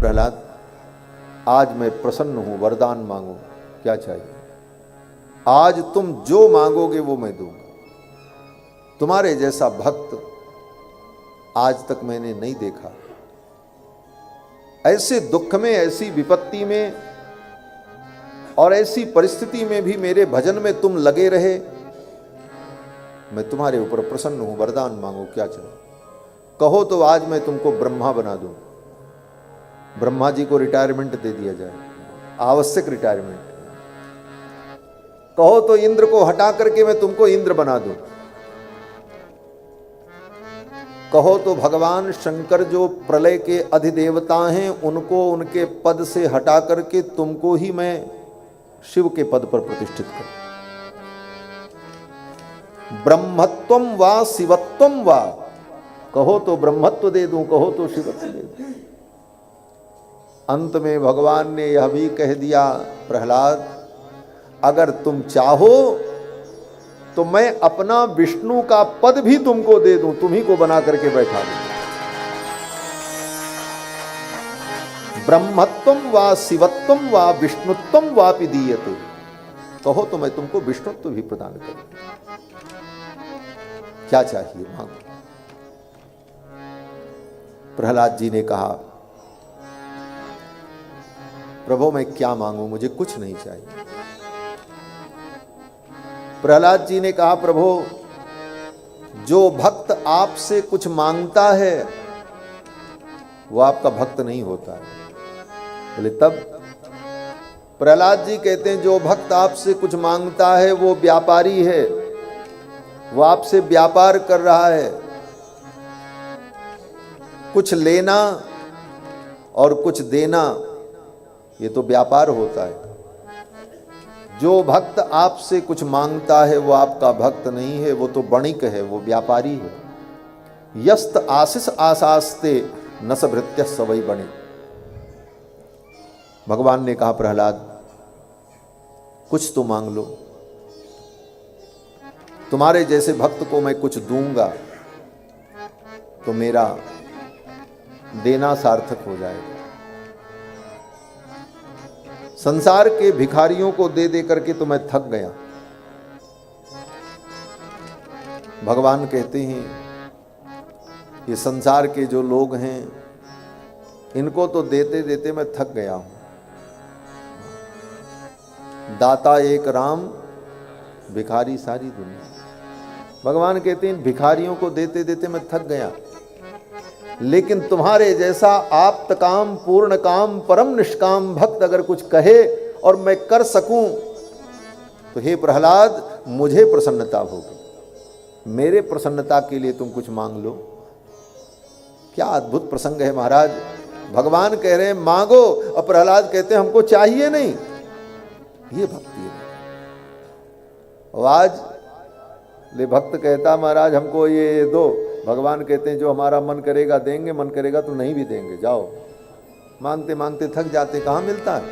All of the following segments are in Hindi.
प्रहलाद, आज मैं प्रसन्न हूं, वरदान मांगो, क्या चाहिए? आज तुम जो मांगोगे वो मैं दूंगा। तुम्हारे जैसा भक्त आज तक मैंने नहीं देखा। ऐसे दुख में, ऐसी विपत्ति में और ऐसी परिस्थिति में भी मेरे भजन में तुम लगे रहे। मैं तुम्हारे ऊपर प्रसन्न हूं, वरदान मांगो, क्या चाहिए? कहो तो आज मैं तुमको ब्रह्मा बना दूं। ब्रह्मा जी को रिटायरमेंट दे दिया जाए, आवश्यक रिटायरमेंट। कहो तो इंद्र को हटा करके मैं तुमको इंद्र बना दूं। कहो तो भगवान शंकर जो प्रलय के अधिदेवता हैं उनको उनके पद से हटा करके तुमको ही मैं शिव के पद पर प्रतिष्ठित कर। ब्रह्मत्वम वा शिवत्वम वा, कहो तो ब्रह्मत्व दे दूं, कहो तो शिवत्व दे दूं। अंत में भगवान ने यह भी कह दिया, प्रहलाद अगर तुम चाहो तो मैं अपना विष्णु का पद भी तुमको दे दूं, तुम्ही को बना करके बैठा दूं। ब्रह्मत्वम वा शिवत्वम वा विष्णुत्वम वापि दीयते, कहो तो मैं तुमको विष्णुत्व भी प्रदान करूं। क्या चाहिए मांगो। प्रहलाद जी ने कहा, प्रभु मैं क्या मांगू, मुझे कुछ नहीं चाहिए। प्रहलाद जी ने कहा, प्रभु जो भक्त आपसे कुछ मांगता है वो आपका भक्त नहीं होता है। बोले तब? प्रहलाद जी कहते हैं जो भक्त आपसे कुछ मांगता है वो व्यापारी है, वो आपसे व्यापार कर रहा है। कुछ लेना और कुछ देना ये तो व्यापार होता है। जो भक्त आपसे कुछ मांगता है वो आपका भक्त नहीं है, वो तो वणिक है, वो व्यापारी है। यस्त आशीष आशास्ते नस भृत्य सवई बणिक। भगवान ने कहा, प्रहलाद कुछ तो मांग लो, तुम्हारे जैसे भक्त को मैं कुछ दूंगा तो मेरा देना सार्थक हो जाएगा। संसार के भिखारियों को दे दे करके तो मैं थक गया। भगवान कहते हैं ये संसार के जो लोग हैं इनको तो देते देते मैं थक गया हूं। दाता एक राम, भिखारी सारी दुनिया। भगवान कहते हैं भिखारियों को देते देते मैं थक गया, लेकिन तुम्हारे जैसा आप्त काम, पूर्ण काम, परम निष्काम भक्त अगर कुछ कहे और मैं कर सकूं तो हे प्रहलाद मुझे प्रसन्नता होगी। मेरे प्रसन्नता के लिए तुम कुछ मांग लो। क्या अद्भुत प्रसंग है महाराज। भगवान कह रहे हैं मांगो और प्रहलाद कहते हैं हमको चाहिए नहीं। ये भक्ति है। और आज ले भक्त कहता महाराज हमको ये दो, भगवान कहते हैं जो हमारा मन करेगा देंगे, मन करेगा तो नहीं भी देंगे, जाओ। मांगते मांगते थक जाते, कहाँ मिलता है?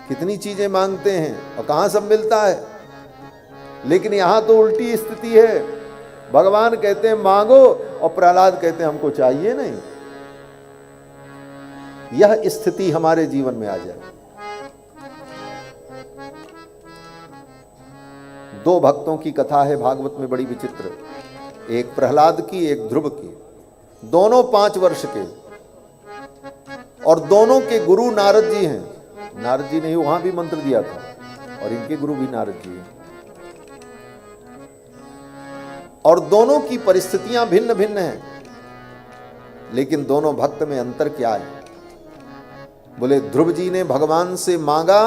कितनी चीजें मांगते हैं और कहाँ सब मिलता है। लेकिन यहां तो उल्टी स्थिति है। भगवान कहते हैं मांगो और प्रहलाद कहते हैं हमको चाहिए नहीं। यह स्थिति हमारे जीवन में आ जाए। दो भक्तों की कथा है भागवत में, बड़ी विचित्र। एक प्रहलाद की, एक ध्रुव की। दोनों 5 वर्ष के और दोनों के गुरु नारद जी हैं। नारद जी ने ही वहां भी मंत्र दिया था और इनके गुरु भी नारद जी हैं। और दोनों की परिस्थितियां भिन्न भिन्न हैं, लेकिन दोनों भक्त में अंतर क्या है? बोले ध्रुव जी ने भगवान से मांगा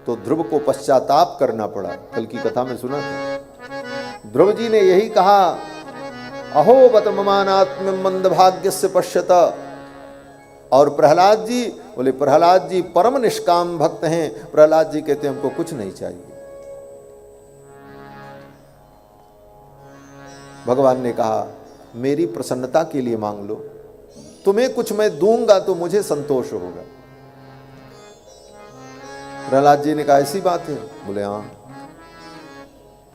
तो ध्रुव को पश्चाताप करना पड़ा। कल की कथा में सुना था। ध्रुव जी ने यही कहा, अहो बत ममानात्म मंदभाग्यस्य पश्यत। और प्रहलाद जी बोले, प्रहलाद जी परम निष्काम भक्त हैं। प्रहलाद जी कहते हैं हमको कुछ नहीं चाहिए। भगवान ने कहा मेरी प्रसन्नता के लिए मांग लो, तुम्हें कुछ मैं दूंगा तो मुझे संतोष होगा। प्रहलाद जी ने कहा ऐसी बात है? बोले हाँ।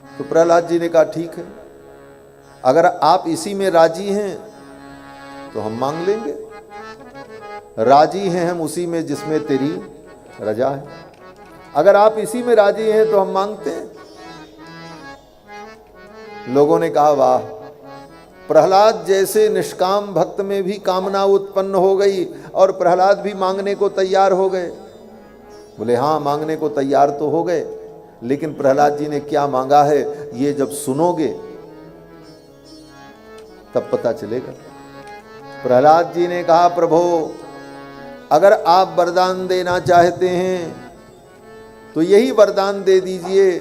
तो प्रहलाद जी ने कहा ठीक है, अगर आप इसी में राजी हैं तो हम मांग लेंगे। राजी हैं हम उसी में जिसमें तेरी रजा है। अगर आप इसी में राजी हैं तो हम मांगते हैं। लोगों ने कहा वाह, प्रहलाद जैसे निष्काम भक्त में भी कामना उत्पन्न हो गई और प्रहलाद भी मांगने को तैयार हो गए। बोले हाँ, मांगने को तैयार तो हो गए, लेकिन प्रहलाद जी ने क्या मांगा है ये जब सुनोगे तब पता चलेगा। प्रहलाद जी ने कहा प्रभु, अगर आप वरदान देना चाहते हैं तो यही वरदान दे दीजिए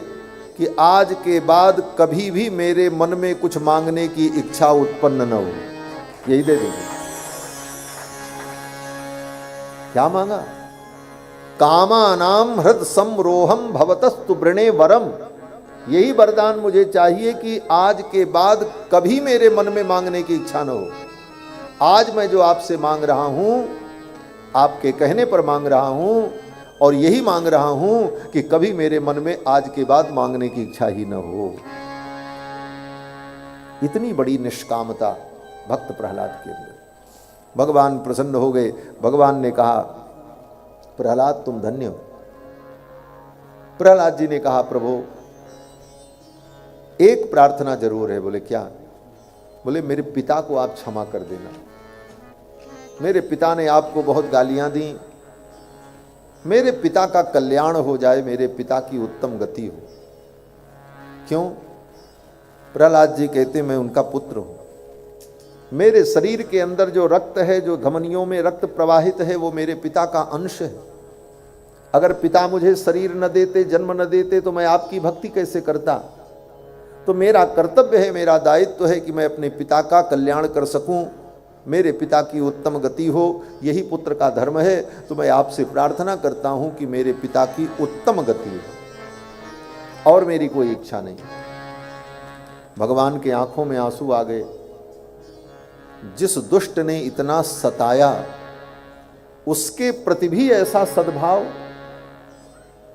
कि आज के बाद कभी भी मेरे मन में कुछ मांगने की इच्छा उत्पन्न न हो। यही दे दीजिए। क्या मांगा? कामानाम हृद समरोहम भवतस्तु वृणे वरम। यही वरदान मुझे चाहिए कि आज के बाद कभी मेरे मन में मांगने की इच्छा न हो। आज मैं जो आपसे मांग रहा हूं, आपके कहने पर मांग रहा हूं, और यही मांग रहा हूं कि कभी मेरे मन में आज के बाद मांगने की इच्छा ही न हो। इतनी बड़ी निष्कामता भक्त प्रहलाद के अंदर। भगवान प्रसन्न हो गए। भगवान ने कहा प्रहलाद तुम धन्य हो। प्रहलाद जी ने कहा प्रभु एक प्रार्थना जरूर है। बोले क्या? बोले मेरे पिता को आप क्षमा कर देना। मेरे पिता ने आपको बहुत गालियां दी। मेरे पिता का कल्याण हो जाए, मेरे पिता की उत्तम गति हो। क्यों? प्रहलाद जी कहते मैं उनका पुत्र हूं। मेरे शरीर के अंदर जो रक्त है, जो धमनियों में रक्त प्रवाहित है, वो मेरे पिता का अंश है। अगर पिता मुझे शरीर न देते, जन्म न देते, तो मैं आपकी भक्ति कैसे करता? तो मेरा कर्तव्य है, मेरा दायित्व है कि मैं अपने पिता का कल्याण कर सकूं, मेरे पिता की उत्तम गति हो। यही पुत्र का धर्म है। तो मैं आपसे प्रार्थना करता हूं कि मेरे पिता की उत्तम गति हो, और मेरी कोई इच्छा नहीं। भगवान के आंखों में आंसू आ गए। जिस दुष्ट ने इतना सताया, उसके प्रति भी ऐसा सद्भाव,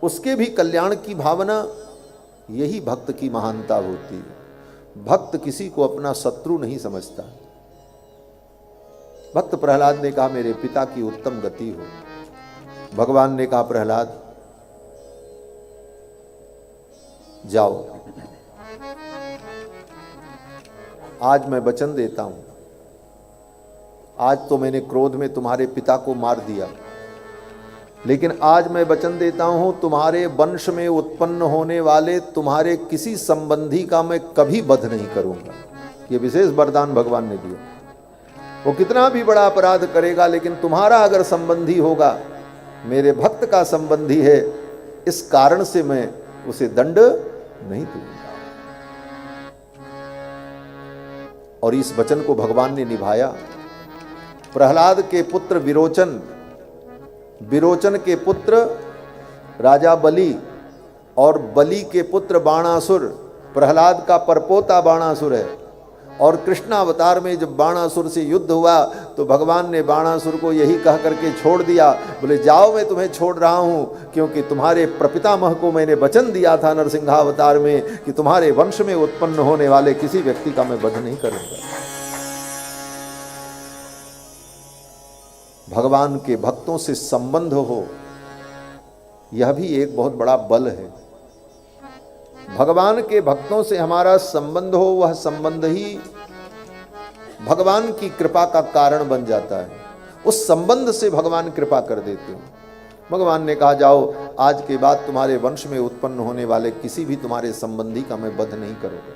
उसके भी कल्याण की भावना, यही भक्त की महानता होती है। भक्त किसी को अपना शत्रु नहीं समझता। भक्त प्रहलाद ने कहा मेरे पिता की उत्तम गति हो। भगवान ने कहा प्रहलाद जाओ, आज मैं वचन देता हूं। आज तो मैंने क्रोध में तुम्हारे पिता को मार दिया, लेकिन आज मैं वचन देता हूं तुम्हारे वंश में उत्पन्न होने वाले तुम्हारे किसी संबंधी का मैं कभी वध नहीं करूंगा। ये विशेष वरदान भगवान ने दिया। वो कितना भी बड़ा अपराध करेगा, लेकिन तुम्हारा अगर संबंधी होगा, मेरे भक्त का संबंधी है, इस कारण से मैं उसे दंड नहीं दूंगा। और इस वचन को भगवान ने निभाया। प्रहलाद के पुत्र विरोचन, विरोचन के पुत्र राजा बलि, और बलि के पुत्र बाणासुर, प्रहलाद का परपोता बाणासुर है। और कृष्णावतार में जब बाणासुर से युद्ध हुआ तो भगवान ने बाणासुर को यही कह करके छोड़ दिया। बोले जाओ, मैं तुम्हें छोड़ रहा हूं, क्योंकि तुम्हारे प्रपितामह को मैंने वचन दिया था नरसिंहावतार में कि तुम्हारे वंश में उत्पन्न होने वाले किसी व्यक्ति का मैं वध नहीं करूंगा। भगवान के भक्तों से संबंध हो, यह भी एक बहुत बड़ा बल है। भगवान के भक्तों से हमारा संबंध हो, वह संबंध ही भगवान की कृपा का कारण बन जाता है। उस संबंध से भगवान कृपा कर देते हैं। भगवान ने कहा जाओ, आज के बाद तुम्हारे वंश में उत्पन्न होने वाले किसी भी तुम्हारे संबंधी का मैं वध नहीं करूंगा।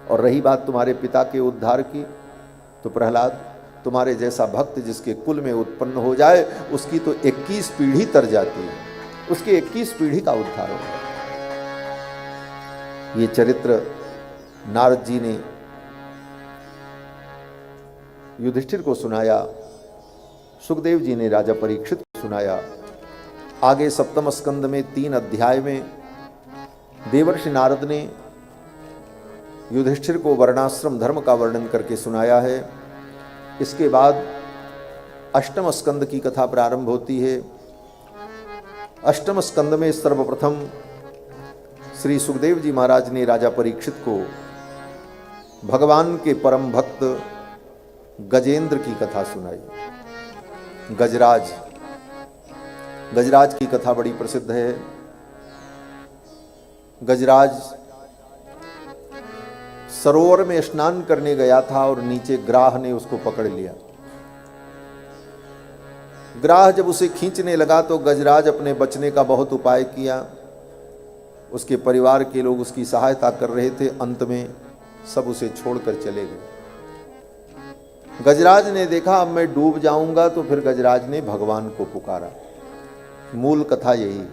और रही बात तुम्हारे पिता के उद्धार की, तो प्रहलाद तुम्हारे जैसा भक्त जिसके कुल में उत्पन्न हो जाए, उसकी तो 21 पीढ़ी तर जाती है, उसकी 21 पीढ़ी का उद्धार होगा। ये चरित्र नारद जी ने युधिष्ठिर को सुनाया, सुखदेव जी ने राजा परीक्षित को सुनाया। आगे सप्तम स्कंद में 3 अध्याय में देवर्षि नारद ने युधिष्ठिर को वर्णाश्रम धर्म का वर्णन करके सुनाया है। इसके बाद अष्टम स्कंद की कथा प्रारंभ होती है। अष्टम स्कंद में सर्वप्रथम श्री सुखदेव जी महाराज ने राजा परीक्षित को भगवान के परम भक्त गजेंद्र की कथा सुनाई। गजराज, गजराज की कथा बड़ी प्रसिद्ध है। गजराज सरोवर में स्नान करने गया था और नीचे ग्राह ने उसको पकड़ लिया। ग्राह जब उसे खींचने लगा तो गजराज अपने बचने का बहुत उपाय किया। उसके परिवार के लोग उसकी सहायता कर रहे थे, अंत में सब उसे छोड़कर चले गए। गजराज ने देखा अब मैं डूब जाऊंगा, तो फिर गजराज ने भगवान को पुकारा। मूल कथा यही है।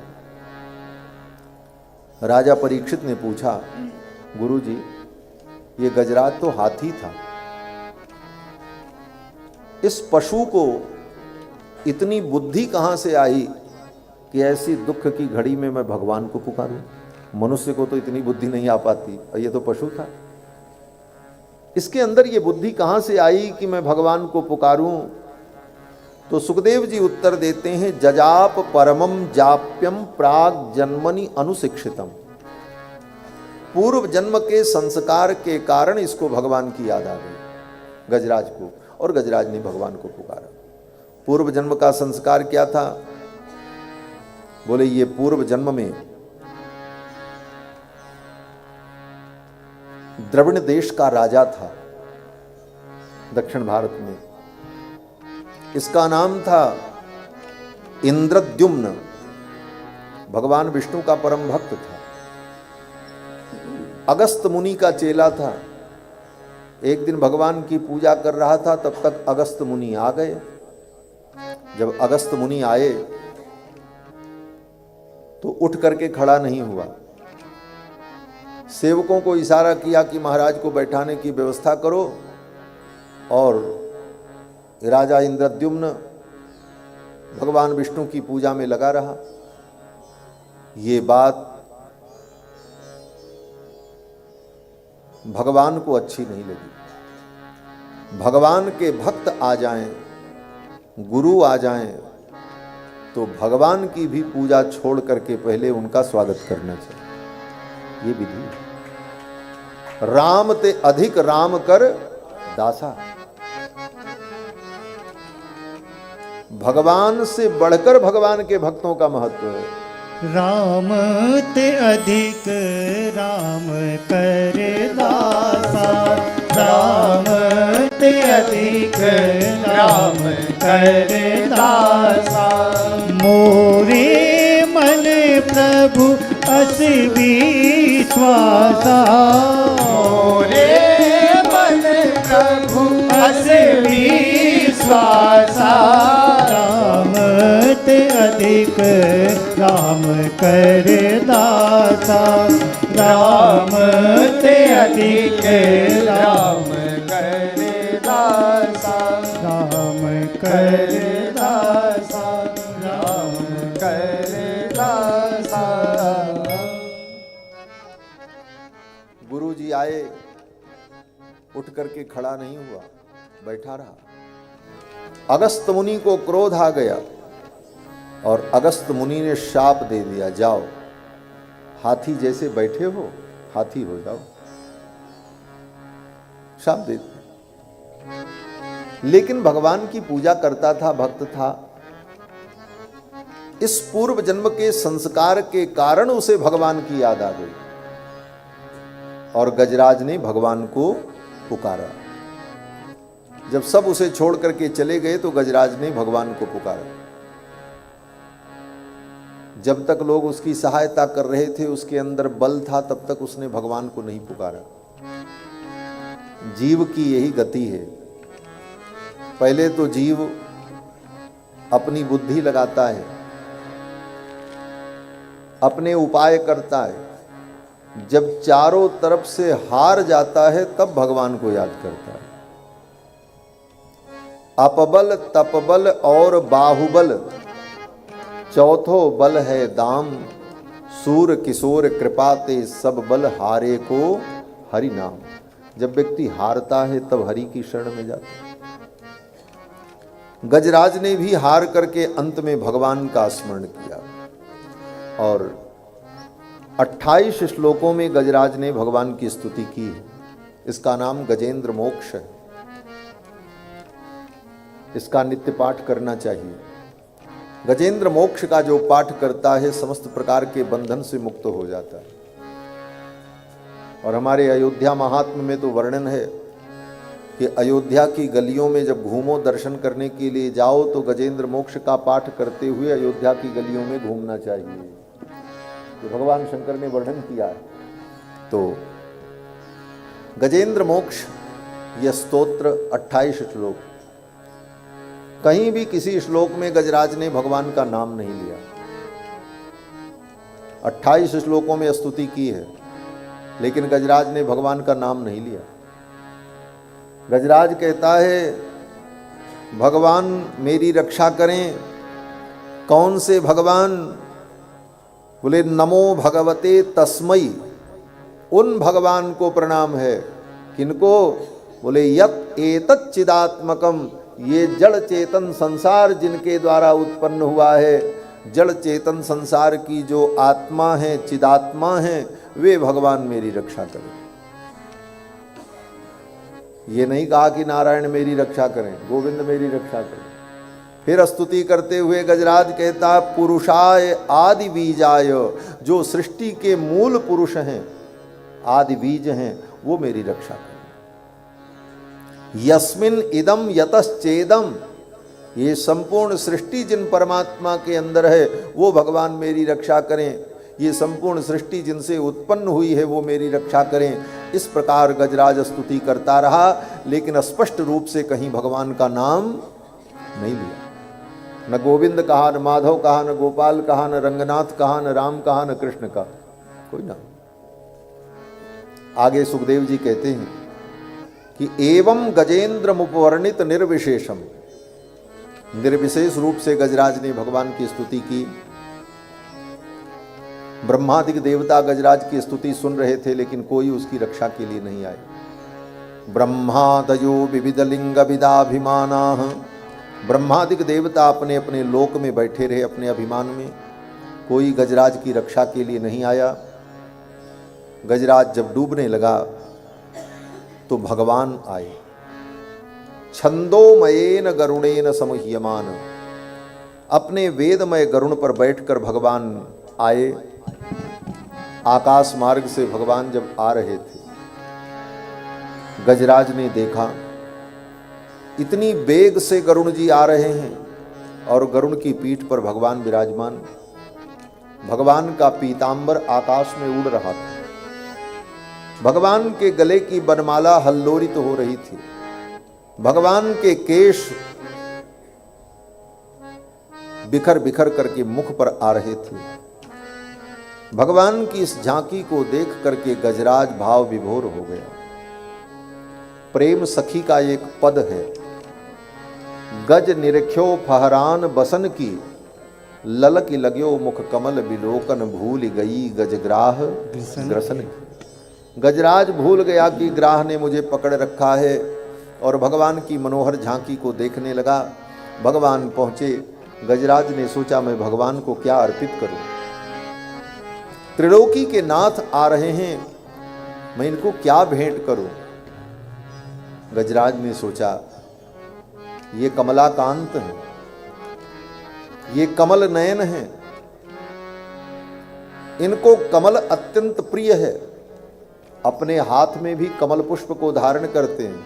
राजा परीक्षित ने पूछा, गुरुजी ये गजराज तो हाथी था, इस पशु को इतनी बुद्धि कहां से आई कि ऐसी दुख की घड़ी में मैं भगवान को पुकारूं? मनुष्य को तो इतनी बुद्धि नहीं आ पाती, और ये तो पशु था। इसके अंदर ये बुद्धि कहां से आई कि मैं भगवान को पुकारूं? तो सुखदेव जी उत्तर देते हैं, जजाप परमम जाप्यम प्राग जन्मनि अनुशिक्षितम। पूर्व जन्म के संस्कार के कारण इसको भगवान की याद आ गई, गजराज को, और गजराज ने भगवान को पुकारा। पूर्व जन्म का संस्कार क्या था? बोले ये पूर्व जन्म में द्रविड़ देश का राजा था दक्षिण भारत में। इसका नाम था इंद्रद्युम्न। भगवान विष्णु का परम भक्त था। अगस्त मुनि का चेला था। एक दिन भगवान की पूजा कर रहा था, तब तक अगस्त मुनि आ गए। जब अगस्त मुनि आए तो उठ करके खड़ा नहीं हुआ। सेवकों को इशारा किया कि महाराज को बैठाने की व्यवस्था करो, और राजा इंद्रद्युम्न भगवान विष्णु की पूजा में लगा रहा। ये बात भगवान को अच्छी नहीं लगी। भगवान के भक्त आ जाएं, गुरु आ जाएं, तो भगवान की भी पूजा छोड़ करके पहले उनका स्वागत करना चाहिए। ये विधि है। राम ते अधिक राम कर दासा। भगवान से बढ़कर भगवान के भक्तों का महत्व है। राम ते अधिक राम कर दासा। राम ते अधिक राम कर दासा। मोरे मन प्रभु अस विश्वासा। मोरे मन प्रभु अस विश्वासा। राम ते अधिक राम कर दासा। राम ते अधिक राम कर दासा। राम कर दासा। राम कर दासा। गुरु जी आए, उठ करके खड़ा नहीं हुआ, बैठा रहा। अगस्त मुनि को क्रोध आ गया और अगस्त मुनि ने शाप दे दिया, जाओ हाथी जैसे बैठे हो, हाथी हो जाओ। शाप दे दिया। लेकिन भगवान की पूजा करता था, भक्त था। इस पूर्व जन्म के संस्कार के कारण उसे भगवान की याद आ गई, और गजराज ने भगवान को पुकारा। जब सब उसे छोड़ करके चले गए तो गजराज ने भगवान को पुकारा। जब तक लोग उसकी सहायता कर रहे थे, उसके अंदर बल था, तब तक उसने भगवान को नहीं पुकारा। जीव की यही गति है। पहले तो जीव अपनी बुद्धि लगाता है, अपने उपाय करता है। जब चारों तरफ से हार जाता है, तब भगवान को याद करता है। अपबल तपबल और बाहुबल, चौथो बल है दाम। सूर किशोर कृपा ते सब बल हारे को हरि नाम। जब व्यक्ति हारता है तब हरि की शरण में जाता है। गजराज ने भी हार करके अंत में भगवान का स्मरण किया, और 28 श्लोकों में गजराज ने भगवान की स्तुति की। इसका नाम गजेंद्र मोक्ष है। इसका नित्य पाठ करना चाहिए। गजेंद्र मोक्ष का जो पाठ करता है समस्त प्रकार के बंधन से मुक्त हो जाता है। और हमारे अयोध्या महात्म्य में तो वर्णन है कि अयोध्या की गलियों में जब घूमो, दर्शन करने के लिए जाओ, तो गजेंद्र मोक्ष का पाठ करते हुए अयोध्या की गलियों में घूमना चाहिए। तो भगवान शंकर ने वर्णन किया है। तो गजेंद्र मोक्ष यह स्तोत्र 28 श्लोक, कहीं भी किसी श्लोक में गजराज ने भगवान का नाम नहीं लिया। 28 श्लोकों में स्तुति की है, लेकिन गजराज ने भगवान का नाम नहीं लिया। गजराज कहता है भगवान मेरी रक्षा करें। कौन से भगवान? बोले नमो भगवते तस्मई, उन भगवान को प्रणाम है। किनको? बोले यत एतत् चिदात्मकम, ये जड़ चेतन संसार जिनके द्वारा उत्पन्न हुआ है, जड़ चेतन संसार की जो आत्मा है, चिदात्मा है, वे भगवान मेरी रक्षा करें। ये नहीं कहा कि नारायण मेरी रक्षा करें, गोविंद मेरी रक्षा करें। फिर स्तुति करते हुए गजराज कहता पुरुषाय आदि बीजाय, जो सृष्टि के मूल पुरुष हैं, आदि बीज हैं, वो मेरी रक्षा करें। यस्मिन इदम यतश्चेदम, ये संपूर्ण सृष्टि जिन परमात्मा के अंदर है वो भगवान मेरी रक्षा करें। ये संपूर्ण सृष्टि जिनसे उत्पन्न हुई है वो मेरी रक्षा करें। इस प्रकार गजराज स्तुति करता रहा, लेकिन स्पष्ट रूप से कहीं भगवान का नाम नहीं लिया। न गोविंद कहा, न माधव कहा, न गोपाल कहा, न रंगनाथ कहा, न राम कहा, न कृष्ण का कोई नाम। आगे सुखदेव जी कहते हैं कि एवं गजेंद्र मुपवर्णित निर्विशेषम, निर्विशेष रूप से गजराज ने भगवान की स्तुति की। ब्रह्मादिक देवता गजराज की स्तुति सुन रहे थे, लेकिन कोई उसकी रक्षा के लिए नहीं आए। ब्रह्मादयो विविध लिंग विदाभिमानाः, ब्रह्मादिक देवता अपने अपने लोक में बैठे रहे, अपने अभिमान में। कोई गजराज की रक्षा के लिए नहीं आया। गजराज जब डूबने लगा तो भगवान आए। छंदोमयेन गरुणेन समह्यमान, अपने वेदमय गरुण पर बैठकर भगवान आए। आकाश मार्ग से भगवान जब आ रहे थे, गजराज ने देखा इतनी वेग से गरुण जी आ रहे हैं और गरुण की पीठ पर भगवान विराजमान। भगवान का पीतांबर आकाश में उड़ रहा था। भगवान के गले की बनमाला हल्लोरित हो रही थी। भगवान के केश बिखर बिखर करके मुख पर आ रहे थे। भगवान की इस झांकी को देख करके गजराज भाव विभोर हो गया। प्रेम सखी का एक पद है, गज निरख्यो फहरान बसन की, ललक लग्यो मुख कमल बिलोकन भूल गई गजग्राह ग्रसन की। गजराज भूल गया कि ग्राह ने मुझे पकड़ रखा है और भगवान की मनोहर झांकी को देखने लगा। भगवान पहुंचे। गजराज ने सोचा मैं भगवान को क्या अर्पित करूं। त्रिलोकी के नाथ आ रहे हैं, मैं इनको क्या भेंट करूं। गजराज ने सोचा ये कमलाकांत हैं, ये कमल नयन हैं, इनको कमल अत्यंत प्रिय है। अपने हाथ में भी कमल पुष्प को धारण करते हैं।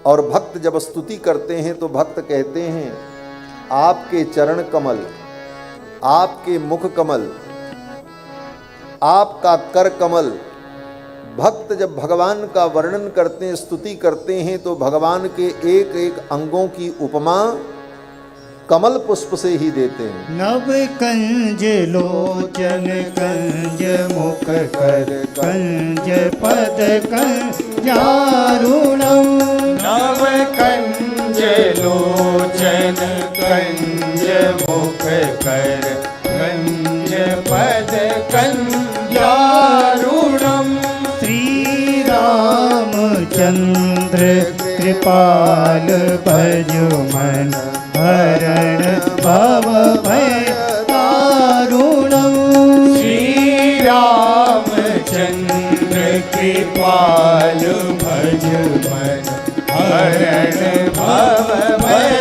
और भक्त जब स्तुति करते हैं तो भक्त कहते हैं आपके चरण कमल, आपके मुख कमल, आपका कर कमल। भक्त जब भगवान का वर्णन करते हैं, स्तुति करते हैं, तो भगवान के एक एक अंगों की उपमा कमल पुष्प से ही देते हैं। नव कंज लोचन कंज मुख कर कंज पद कंजारुणम, नव कंज लोचन कंज मुख कर कंज पद कंजारुणम। श्री रामचंद्र कृपाल भजु मन हरण भव भय तारुणम। श्री रामचंद्र कृपाल भज मन हरण भव भय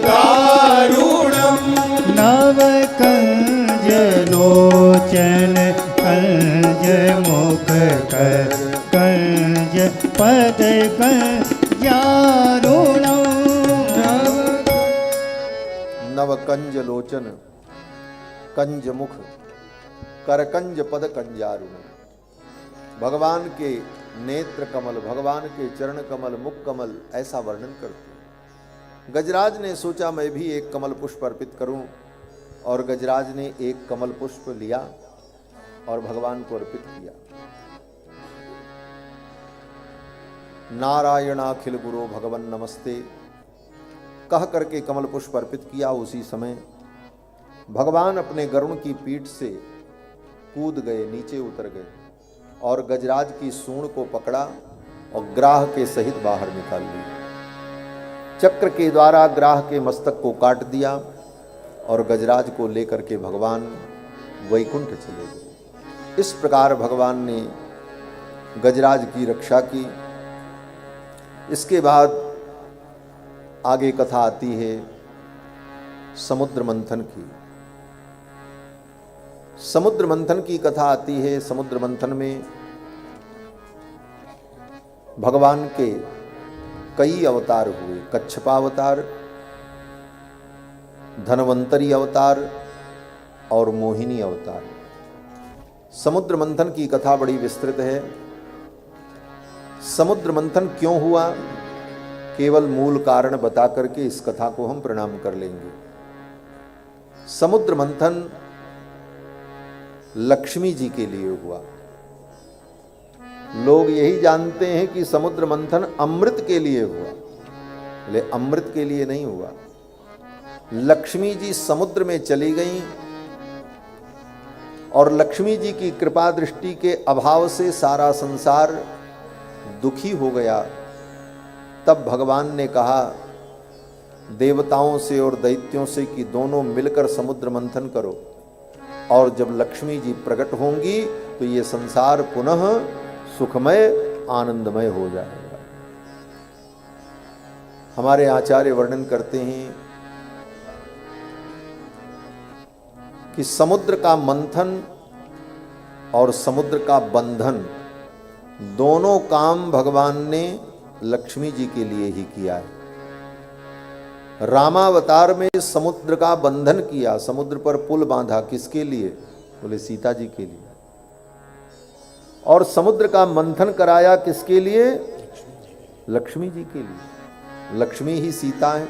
दारुणम् नव कंज लोचन कंज मुख कर कंज पद कंजारुणम् नव कंज लोचन कंज मुख कर कंज पद कंजारुण। भगवान के नेत्र कमल, भगवान के चरण कमल, मुख कमल ऐसा वर्णन करते हैं। गजराज ने सोचा मैं भी एक कमल पुष्प अर्पित करूं, और गजराज ने एक कमल पुष्प लिया और भगवान को अर्पित किया। नारायणाखिल गुरो भगवन नमस्ते कह करके कमल पुष्प अर्पित किया। उसी समय भगवान अपने गरुण की पीठ से कूद गए, नीचे उतर गए और गजराज की सूंड को पकड़ा और ग्राह के सहित बाहर निकाल लिया। चक्र के द्वारा ग्राह के मस्तक को काट दिया और गजराज को लेकर के भगवान वैकुंठ चले गए। इस प्रकार भगवान ने गजराज की रक्षा की। इसके बाद आगे कथा आती है समुद्र मंथन की। समुद्र मंथन की कथा आती है। समुद्र मंथन में भगवान के कई अवतार हुए। कच्छपावतार, धनवंतरी अवतार और मोहिनी अवतार। समुद्र मंथन की कथा बड़ी विस्तृत है। समुद्र मंथन क्यों हुआ, केवल मूल कारण बता करके इस कथा को हम प्रणाम कर लेंगे। समुद्र मंथन लक्ष्मी जी के लिए हुआ। लोग यही जानते हैं कि समुद्र मंथन अमृत के लिए हुआ, लेकिन अमृत के लिए नहीं हुआ। लक्ष्मी जी समुद्र में चली गईं और लक्ष्मी जी की कृपा दृष्टि के अभाव से सारा संसार दुखी हो गया। तब भगवान ने कहा देवताओं से और दैत्यों से कि दोनों मिलकर समुद्र मंथन करो, और जब लक्ष्मी जी प्रकट होंगी तो ये संसार पुनः सुखमय आनंदमय हो जाएगा। हमारे आचार्य वर्णन करते हैं कि समुद्र का मंथन और समुद्र का बंधन दोनों काम भगवान ने लक्ष्मी जी के लिए ही किया है। रामावतार में समुद्र का बंधन किया, समुद्र पर पुल बांधा, किसके लिए? बोले सीता जी के लिए। और समुद्र का मंथन कराया किसके लिए? लक्ष्मी जी के लिए। लक्ष्मी ही सीता है।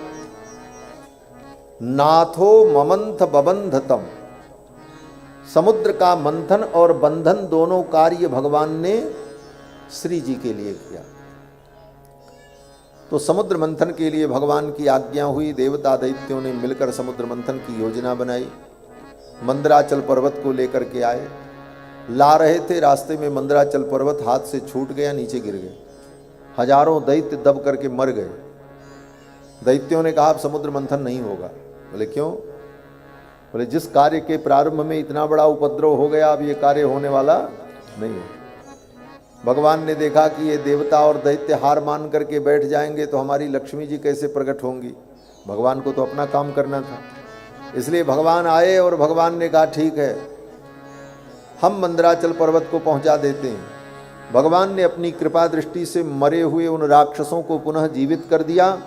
नाथो ममंथ बबंधतम, समुद्र का मंथन और बंधन दोनों कार्य भगवान ने श्री जी के लिए किया। तो समुद्र मंथन के लिए भगवान की आज्ञा हुई। देवता दैत्यों ने मिलकर समुद्र मंथन की योजना बनाई। मंदराचल पर्वत को लेकर के आए, ला रहे थे, रास्ते में मंदराचल पर्वत हाथ से छूट गया, नीचे गिर गए। हजारों दैत्य दब करके मर गए। दैत्यों ने कहा अब समुद्र मंथन नहीं होगा। बोले क्यों? बोले जिस कार्य के प्रारंभ में इतना बड़ा उपद्रव हो गया, अब ये कार्य होने वाला नहीं है। भगवान ने देखा कि ये देवता और दैत्य हार मान करके बैठ जाएंगे तो हमारी लक्ष्मी जी कैसे प्रकट होंगी। भगवान को तो अपना काम करना था, इसलिए भगवान आए और भगवान ने कहा ठीक है, हम मंदराचल पर्वत को पहुंचा देते हैं। भगवान ने अपनी कृपा दृष्टि से मरे हुए उन राक्षसों को पुनः जीवित कर दिया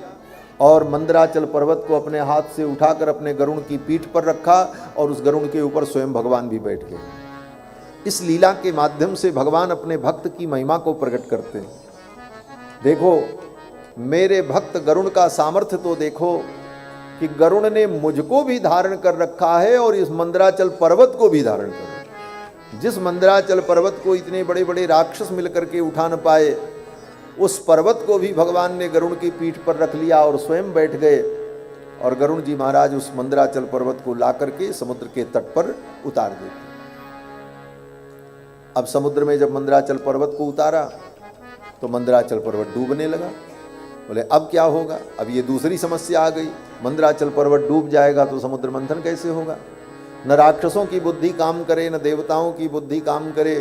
और मंदराचल पर्वत को अपने हाथ से उठाकर अपने गरुड़ की पीठ पर रखा और उस गरुड़ के ऊपर स्वयं भगवान भी बैठ गए। इस लीला के माध्यम से भगवान अपने भक्त की महिमा को प्रकट करते हैं। देखो मेरे भक्त गरुड़ का सामर्थ्य तो देखो कि गरुड़ ने मुझको भी धारण कर रखा है और इस मंदराचल पर्वत को भी धारण कर रखा। जिस मंदराचल पर्वत को इतने बड़े बड़े राक्षस मिलकर के उठा न पाए, उस पर्वत को भी भगवान ने गरुड़ की पीठ पर रख लिया और स्वयं बैठ गए। और गरुड़ जी महाराज उस मंदराचल पर्वत को ला करके समुद्र के तट पर उतार देते। अब समुद्र में जब मंदराचल पर्वत को उतारा तो मंदराचल पर्वत डूबने लगा। बोले अब क्या होगा? अब ये दूसरी समस्या आ गई, मंदराचल पर्वत डूब जाएगा तो समुद्र मंथन कैसे होगा? न राक्षसों की बुद्धि काम करे, न देवताओं की बुद्धि काम करे।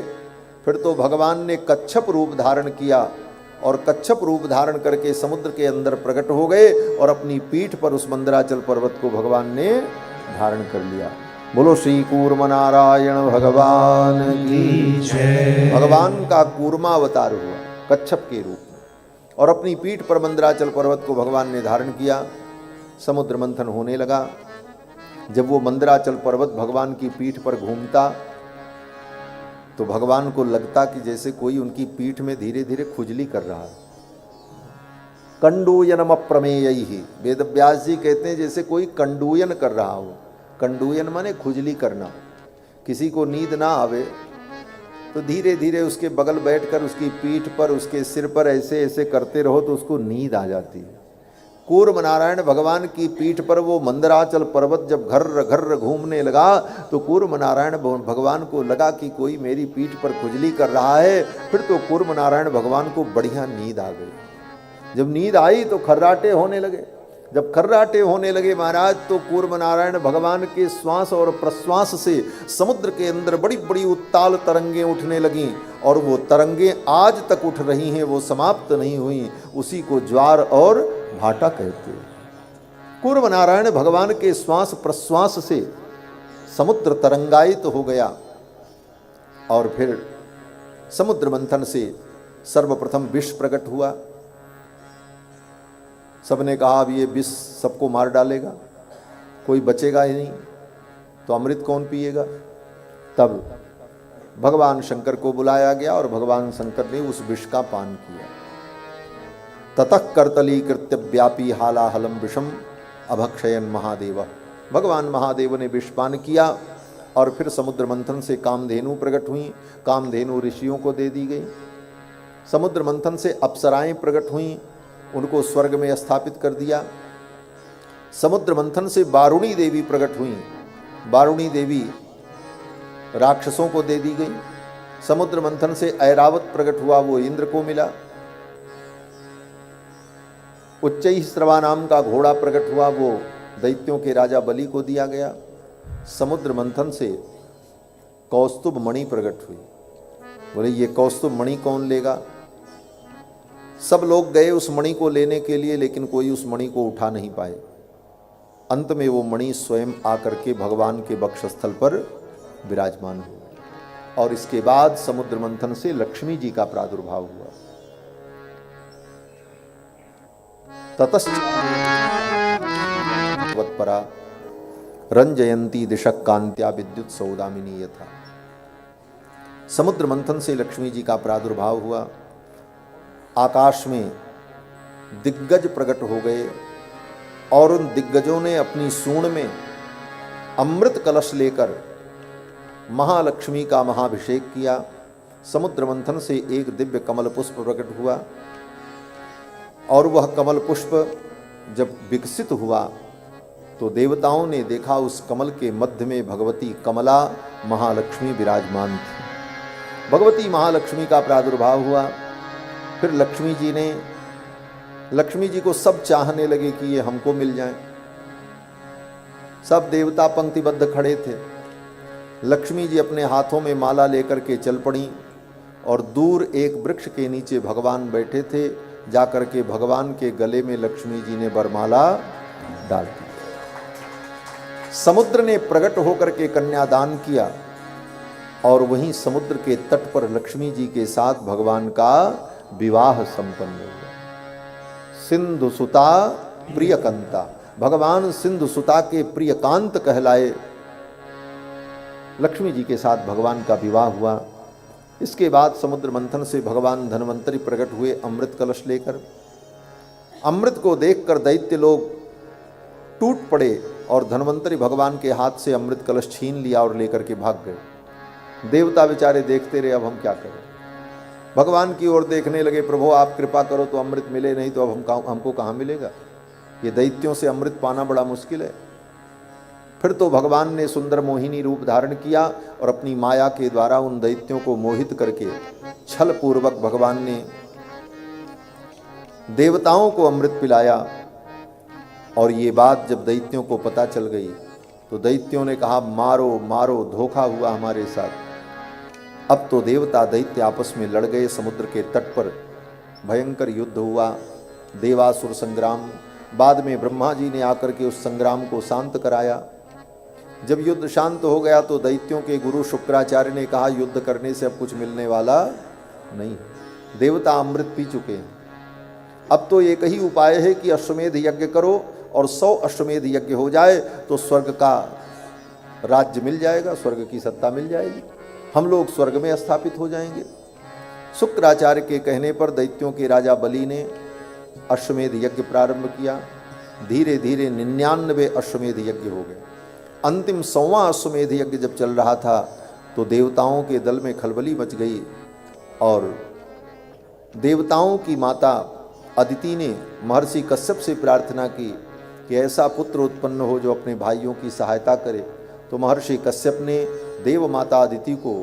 फिर तो भगवान ने कच्छप रूप धारण किया और कच्छप रूप धारण करके समुद्र के अंदर प्रकट हो गए और अपनी पीठ पर उस मंदराचल पर्वत को भगवान ने धारण कर लिया। बोलो श्री कूर्म नारायण भगवान की जय। भगवान का कूर्मा अवतार हुआ कच्छप के रूप में और अपनी पीठ पर मंदराचल पर्वत को भगवान ने धारण किया। समुद्र मंथन होने लगा। जब वो मंदराचल पर्वत भगवान की पीठ पर घूमता तो भगवान को लगता कि जैसे कोई उनकी पीठ में धीरे धीरे खुजली कर रहा है। कंडूयनम अप्रमेयैहि, वेदव्यास जी कहते हैं जैसे कोई कंडूयन कर रहा हो। कंडूयन माने खुजली करना। किसी को नींद ना आवे तो धीरे धीरे उसके बगल बैठकर उसकी पीठ पर उसके सिर पर ऐसे ऐसे करते रहो तो उसको नींद आ जाती है। कूर्म नारायण भगवान की पीठ पर वो मंदराचल पर्वत जब घर्र घर्र घूमने लगा तो कूर्म नारायण भगवान को लगा कि कोई मेरी पीठ पर खुजली कर रहा है। फिर तो कूर्म नारायण भगवान को बढ़िया नींद आ गई। जब नींद आई तो खर्राटे होने लगे। जब खर्राटे होने लगे महाराज तो कूर्म नारायण भगवान के श्वास और प्रश्वास से समुद्र के अंदर बड़ी बड़ी उत्ताल तरंगें उठने लगीं और वो तरंगें आज तक उठ रही हैं, वो समाप्त नहीं हुई। उसी को ज्वार और भाटा कहते हैं। कूर्म नारायण भगवान के श्वास प्रश्वास से समुद्र तरंगायित हो गया और फिर समुद्र मंथन से सर्वप्रथम विष प्रकट हुआ। सबने कहा अब ये विष सबको मार डालेगा, कोई बचेगा ही नहीं, तो अमृत कौन पिएगा। तब भगवान शंकर को बुलाया गया और भगवान शंकर ने उस विष का पान किया। ततः कर्तलीकृत्य व्यापी हालाहलम विषम अभक्षयन महादेव। भगवान महादेव ने विष पान किया और फिर समुद्र मंथन से कामधेनु प्रकट हुई। कामधेनु ऋषियों को दे दी गई। समुद्र मंथन से अप्सराएं प्रकट हुई, उनको स्वर्ग में स्थापित कर दिया। समुद्र मंथन से वारुणी देवी प्रकट हुई। वारुणी देवी राक्षसों को दे दी गई। समुद्र मंथन से ऐरावत प्रकट हुआ, वो इंद्र को मिला। उच्चैःस्रवा नाम का घोड़ा प्रकट हुआ, वो दैत्यों के राजा बलि को दिया गया। समुद्र मंथन से कौस्तुभ मणि प्रकट हुई। बोले ये कौस्तुभ मणि कौन लेगा। सब लोग गए उस मणि को लेने के लिए, लेकिन कोई उस मणि को उठा नहीं पाए। अंत में वो मणि स्वयं आकर के भगवान के वक्षस्थल पर विराजमान हुआ और इसके बाद समुद्र मंथन से लक्ष्मी जी का प्रादुर्भाव हुआ। ततश्चरा रंजयंती दिशक कांत्या विद्युत सौदामिनी यथा। समुद्र मंथन से लक्ष्मी जी का प्रादुर्भाव हुआ। आकाश में दिग्गज प्रकट हो गए और उन दिग्गजों ने अपनी सूंड में अमृत कलश लेकर महालक्ष्मी का महाभिषेक किया। समुद्र मंथन से एक दिव्य कमल पुष्प प्रकट हुआ और वह कमल पुष्प जब विकसित हुआ तो देवताओं ने देखा उस कमल के मध्य में भगवती कमला महालक्ष्मी विराजमान थी। भगवती महालक्ष्मी का प्रादुर्भाव हुआ। फिर लक्ष्मी जी को सब चाहने लगे कि ये हमको मिल जाए। सब देवता पंक्तिबद्ध खड़े थे। लक्ष्मी जी अपने हाथों में माला लेकर के चल पड़ी और दूर एक वृक्ष के नीचे भगवान बैठे थे। जाकर के भगवान के गले में लक्ष्मी जी ने वरमाला डाल दी। समुद्र ने प्रकट होकर के कन्यादान किया और वहीं समुद्र के तट पर लक्ष्मी जी के साथ भगवान का विवाह संपन्न हुआ। सिंधु सुता प्रियकांता, भगवान सिंधु सुता के प्रियकांत कहलाए। लक्ष्मी जी के साथ भगवान का विवाह हुआ। इसके बाद समुद्र मंथन से भगवान धन्वंतरी प्रकट हुए अमृत कलश लेकर। अमृत को देखकर दैत्य लोग टूट पड़े और धन्वंतरी भगवान के हाथ से अमृत कलश छीन लिया और लेकर के भाग गए। देवता बेचारे देखते रहे, अब हम क्या करें। भगवान की ओर देखने लगे, प्रभु आप कृपा करो तो अमृत मिले, नहीं तो अब हमको कहाँ मिलेगा। ये दैत्यों से अमृत पाना बड़ा मुश्किल है। फिर तो भगवान ने सुंदर मोहिनी रूप धारण किया और अपनी माया के द्वारा उन दैत्यों को मोहित करके छल पूर्वक भगवान ने देवताओं को अमृत पिलाया। और ये बात जब दैत्यों को पता चल गई तो दैत्यों ने कहा मारो मारो, धोखा हुआ हमारे साथ। अब तो देवता दैत्य आपस में लड़ गए। समुद्र के तट पर भयंकर युद्ध हुआ, देवासुर संग्राम। बाद में ब्रह्मा जी ने आकर के उस संग्राम को शांत कराया। जब युद्ध शांत हो गया तो दैत्यों के गुरु शुक्राचार्य ने कहा युद्ध करने से अब कुछ मिलने वाला नहीं, देवता अमृत पी चुके हैं, अब तो एक ही उपाय है कि अश्वमेध यज्ञ करो और 100 अश्वमेध यज्ञ हो जाए तो स्वर्ग का राज्य मिल जाएगा, स्वर्ग की सत्ता मिल जाएगी, हम लोग स्वर्ग में स्थापित हो जाएंगे। शुक्राचार्य के कहने पर दैत्यों के राजा बलि ने अश्वमेध यज्ञ प्रारंभ किया। धीरे धीरे 99 अश्वमेध यज्ञ हो गए। अंतिम 100वां अश्वमेध यज्ञ जब चल रहा था तो देवताओं के दल में खलबली मच गई और देवताओं की माता अदिति ने महर्षि कश्यप से प्रार्थना की कि ऐसा पुत्र उत्पन्न हो जो अपने भाइयों की सहायता करे। तो महर्षि कश्यप ने देव माता अदिति को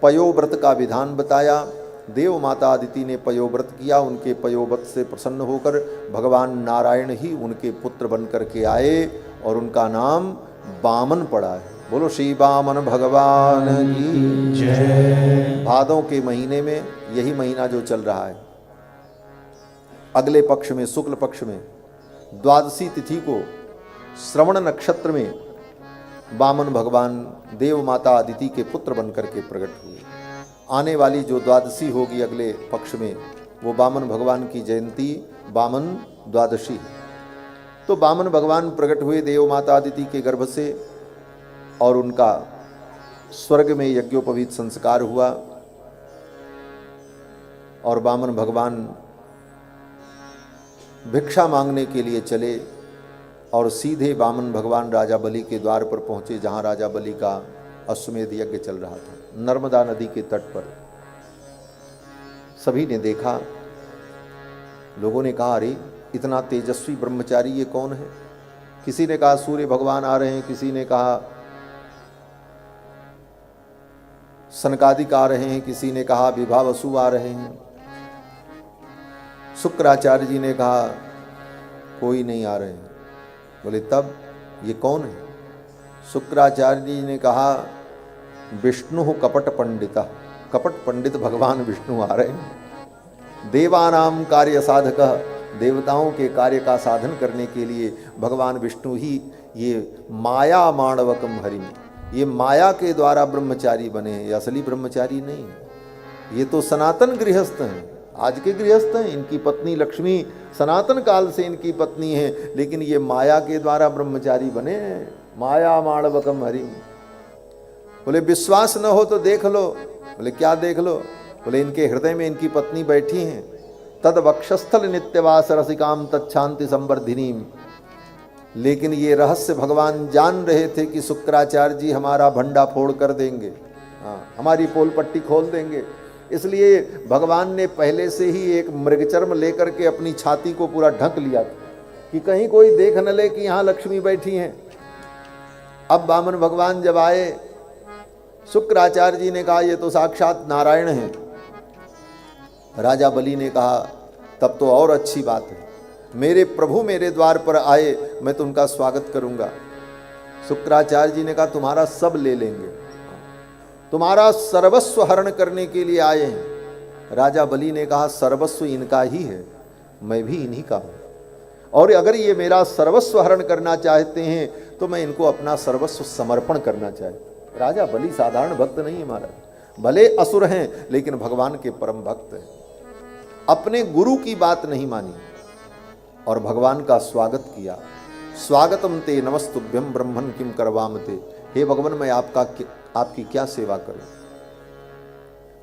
पयोव्रत का विधान बताया। देव माता अदिति ने पयोव्रत किया। उनके पयोव्रत से प्रसन्न होकर भगवान नारायण ही उनके पुत्र बन करके आए और उनका नाम वामन पड़ा है। बोलो श्री वामन भगवान की जय। भादों के महीने में, यही महीना जो चल रहा है, अगले पक्ष में, शुक्ल पक्ष में द्वादशी तिथि को श्रवण नक्षत्र में वामन भगवान देव माता अदिति के पुत्र बनकर के प्रकट हुए। आने वाली जो द्वादशी होगी अगले पक्ष में, वो वामन भगवान की जयंती वामन द्वादशी है। तो वामन भगवान प्रकट हुए देव माता अदिति के गर्भ से और उनका स्वर्ग में यज्ञोपवीत संस्कार हुआ और वामन भगवान भिक्षा मांगने के लिए चले और सीधे वामन भगवान राजा बलि के द्वार पर पहुंचे, जहां राजा बलि का अश्वमेध यज्ञ चल रहा था, नर्मदा नदी के तट पर। सभी ने देखा, लोगों ने कहा अरे इतना तेजस्वी ब्रह्मचारी ये कौन है। किसी ने कहा सूर्य भगवान आ रहे हैं, किसी ने कहा सनकादिक आ रहे हैं, किसी ने कहा विभावसु आ रहे हैं। शुक्राचार्य जी ने कहा कोई नहीं आ रहे हैं। बोले तब ये कौन है। शुक्राचार्य जी ने कहा विष्णु कपट पंडिता, कपट पंडित भगवान विष्णु आ रहे हैं। देवानाम कार्य साधक, देवताओं के कार्य का साधन करने के लिए भगवान विष्णु ही ये माया माणवकम हरिम, ये माया के द्वारा ब्रह्मचारी बने हैं, ये असली ब्रह्मचारी नहीं है। ये तो सनातन गृहस्थ हैं, आज के गृहस्थ हैं। इनकी पत्नी लक्ष्मी सनातन काल से इनकी पत्नी है, लेकिन ये माया के द्वारा ब्रह्मचारी बने हैं। माया माणवकम हरिम। बोले विश्वास न हो तो देख लो। बोले क्या देख लो। बोले इनके हृदय में इनकी पत्नी बैठी हैं। तद वक्षस्थल नित्यवास रसिकाम तच्छांति संवर्धिनीम। लेकिन ये रहस्य भगवान जान रहे थे कि शुक्राचार्य जी हमारा भंडा फोड़ कर देंगे, हमारी पोल पट्टी खोल देंगे। इसलिए भगवान ने पहले से ही एक मृगचर्म लेकर के अपनी छाती को पूरा ढक लिया था कि कहीं कोई देख न ले कि यहाँ लक्ष्मी बैठी हैं। अब वामन भगवान जब आए, शुक्राचार्य जी ने कहा ये तो साक्षात नारायण हैं। राजा बलि ने कहा तब तो और अच्छी बात है, मेरे प्रभु मेरे द्वार पर आए, मैं तो उनका स्वागत करूंगा। शुक्राचार्य जी ने कहा तुम्हारा सब ले लेंगे, तुम्हारा सर्वस्व हरण करने के लिए आए हैं। राजा बलि ने कहा सर्वस्व इनका ही है, मैं भी इन्हीं का हूं, और अगर ये मेरा सर्वस्व हरण करना चाहते हैं तो मैं इनको अपना सर्वस्व समर्पण करना चाहता। राजा बलि साधारण भक्त नहीं है महाराज, भले असुर हैं लेकिन भगवान के परम भक्त हैं। अपने गुरु की बात नहीं मानी और भगवान का स्वागत किया। स्वागतम ते नमस्तुभ्यम ब्रह्मन किम करवाम ते। हे भगवान मैं आपकी क्या सेवा करूं।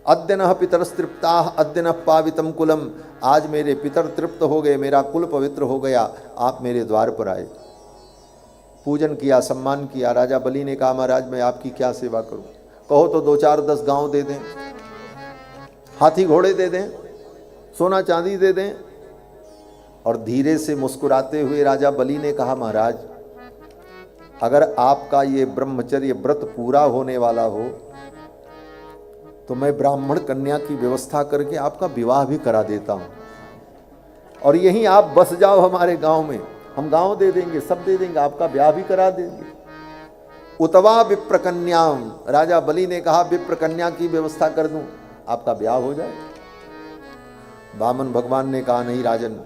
अद्य नः पितरस्तृप्ताः अद्य नः पावितम कुलम। आज मेरे पितर तृप्त हो गए, मेरा कुल पवित्र हो गया, आप मेरे द्वार पर आए। पूजन किया, सम्मान किया। राजा बलि ने कहा महाराज मैं आपकी क्या सेवा करूं। कहो तो 2 4 10 गांव दे दें, हाथी घोड़े दे दें, सोना चांदी दे दें। और धीरे से मुस्कुराते हुए राजा बलि ने कहा महाराज अगर आपका ये ब्रह्मचर्य व्रत पूरा होने वाला हो तो मैं ब्राह्मण कन्या की व्यवस्था करके आपका विवाह भी करा देता हूं, और यहीं आप बस जाओ हमारे गांव में, हम गांव दे देंगे, सब दे देंगे, आपका ब्याह भी करा देंगे। उतवा विप्र कन्याम, राजा बलि ने कहा विप्र कन्या की व्यवस्था कर दूं, आपका ब्याह हो जाए। वामन भगवान ने कहा, नहीं राजन,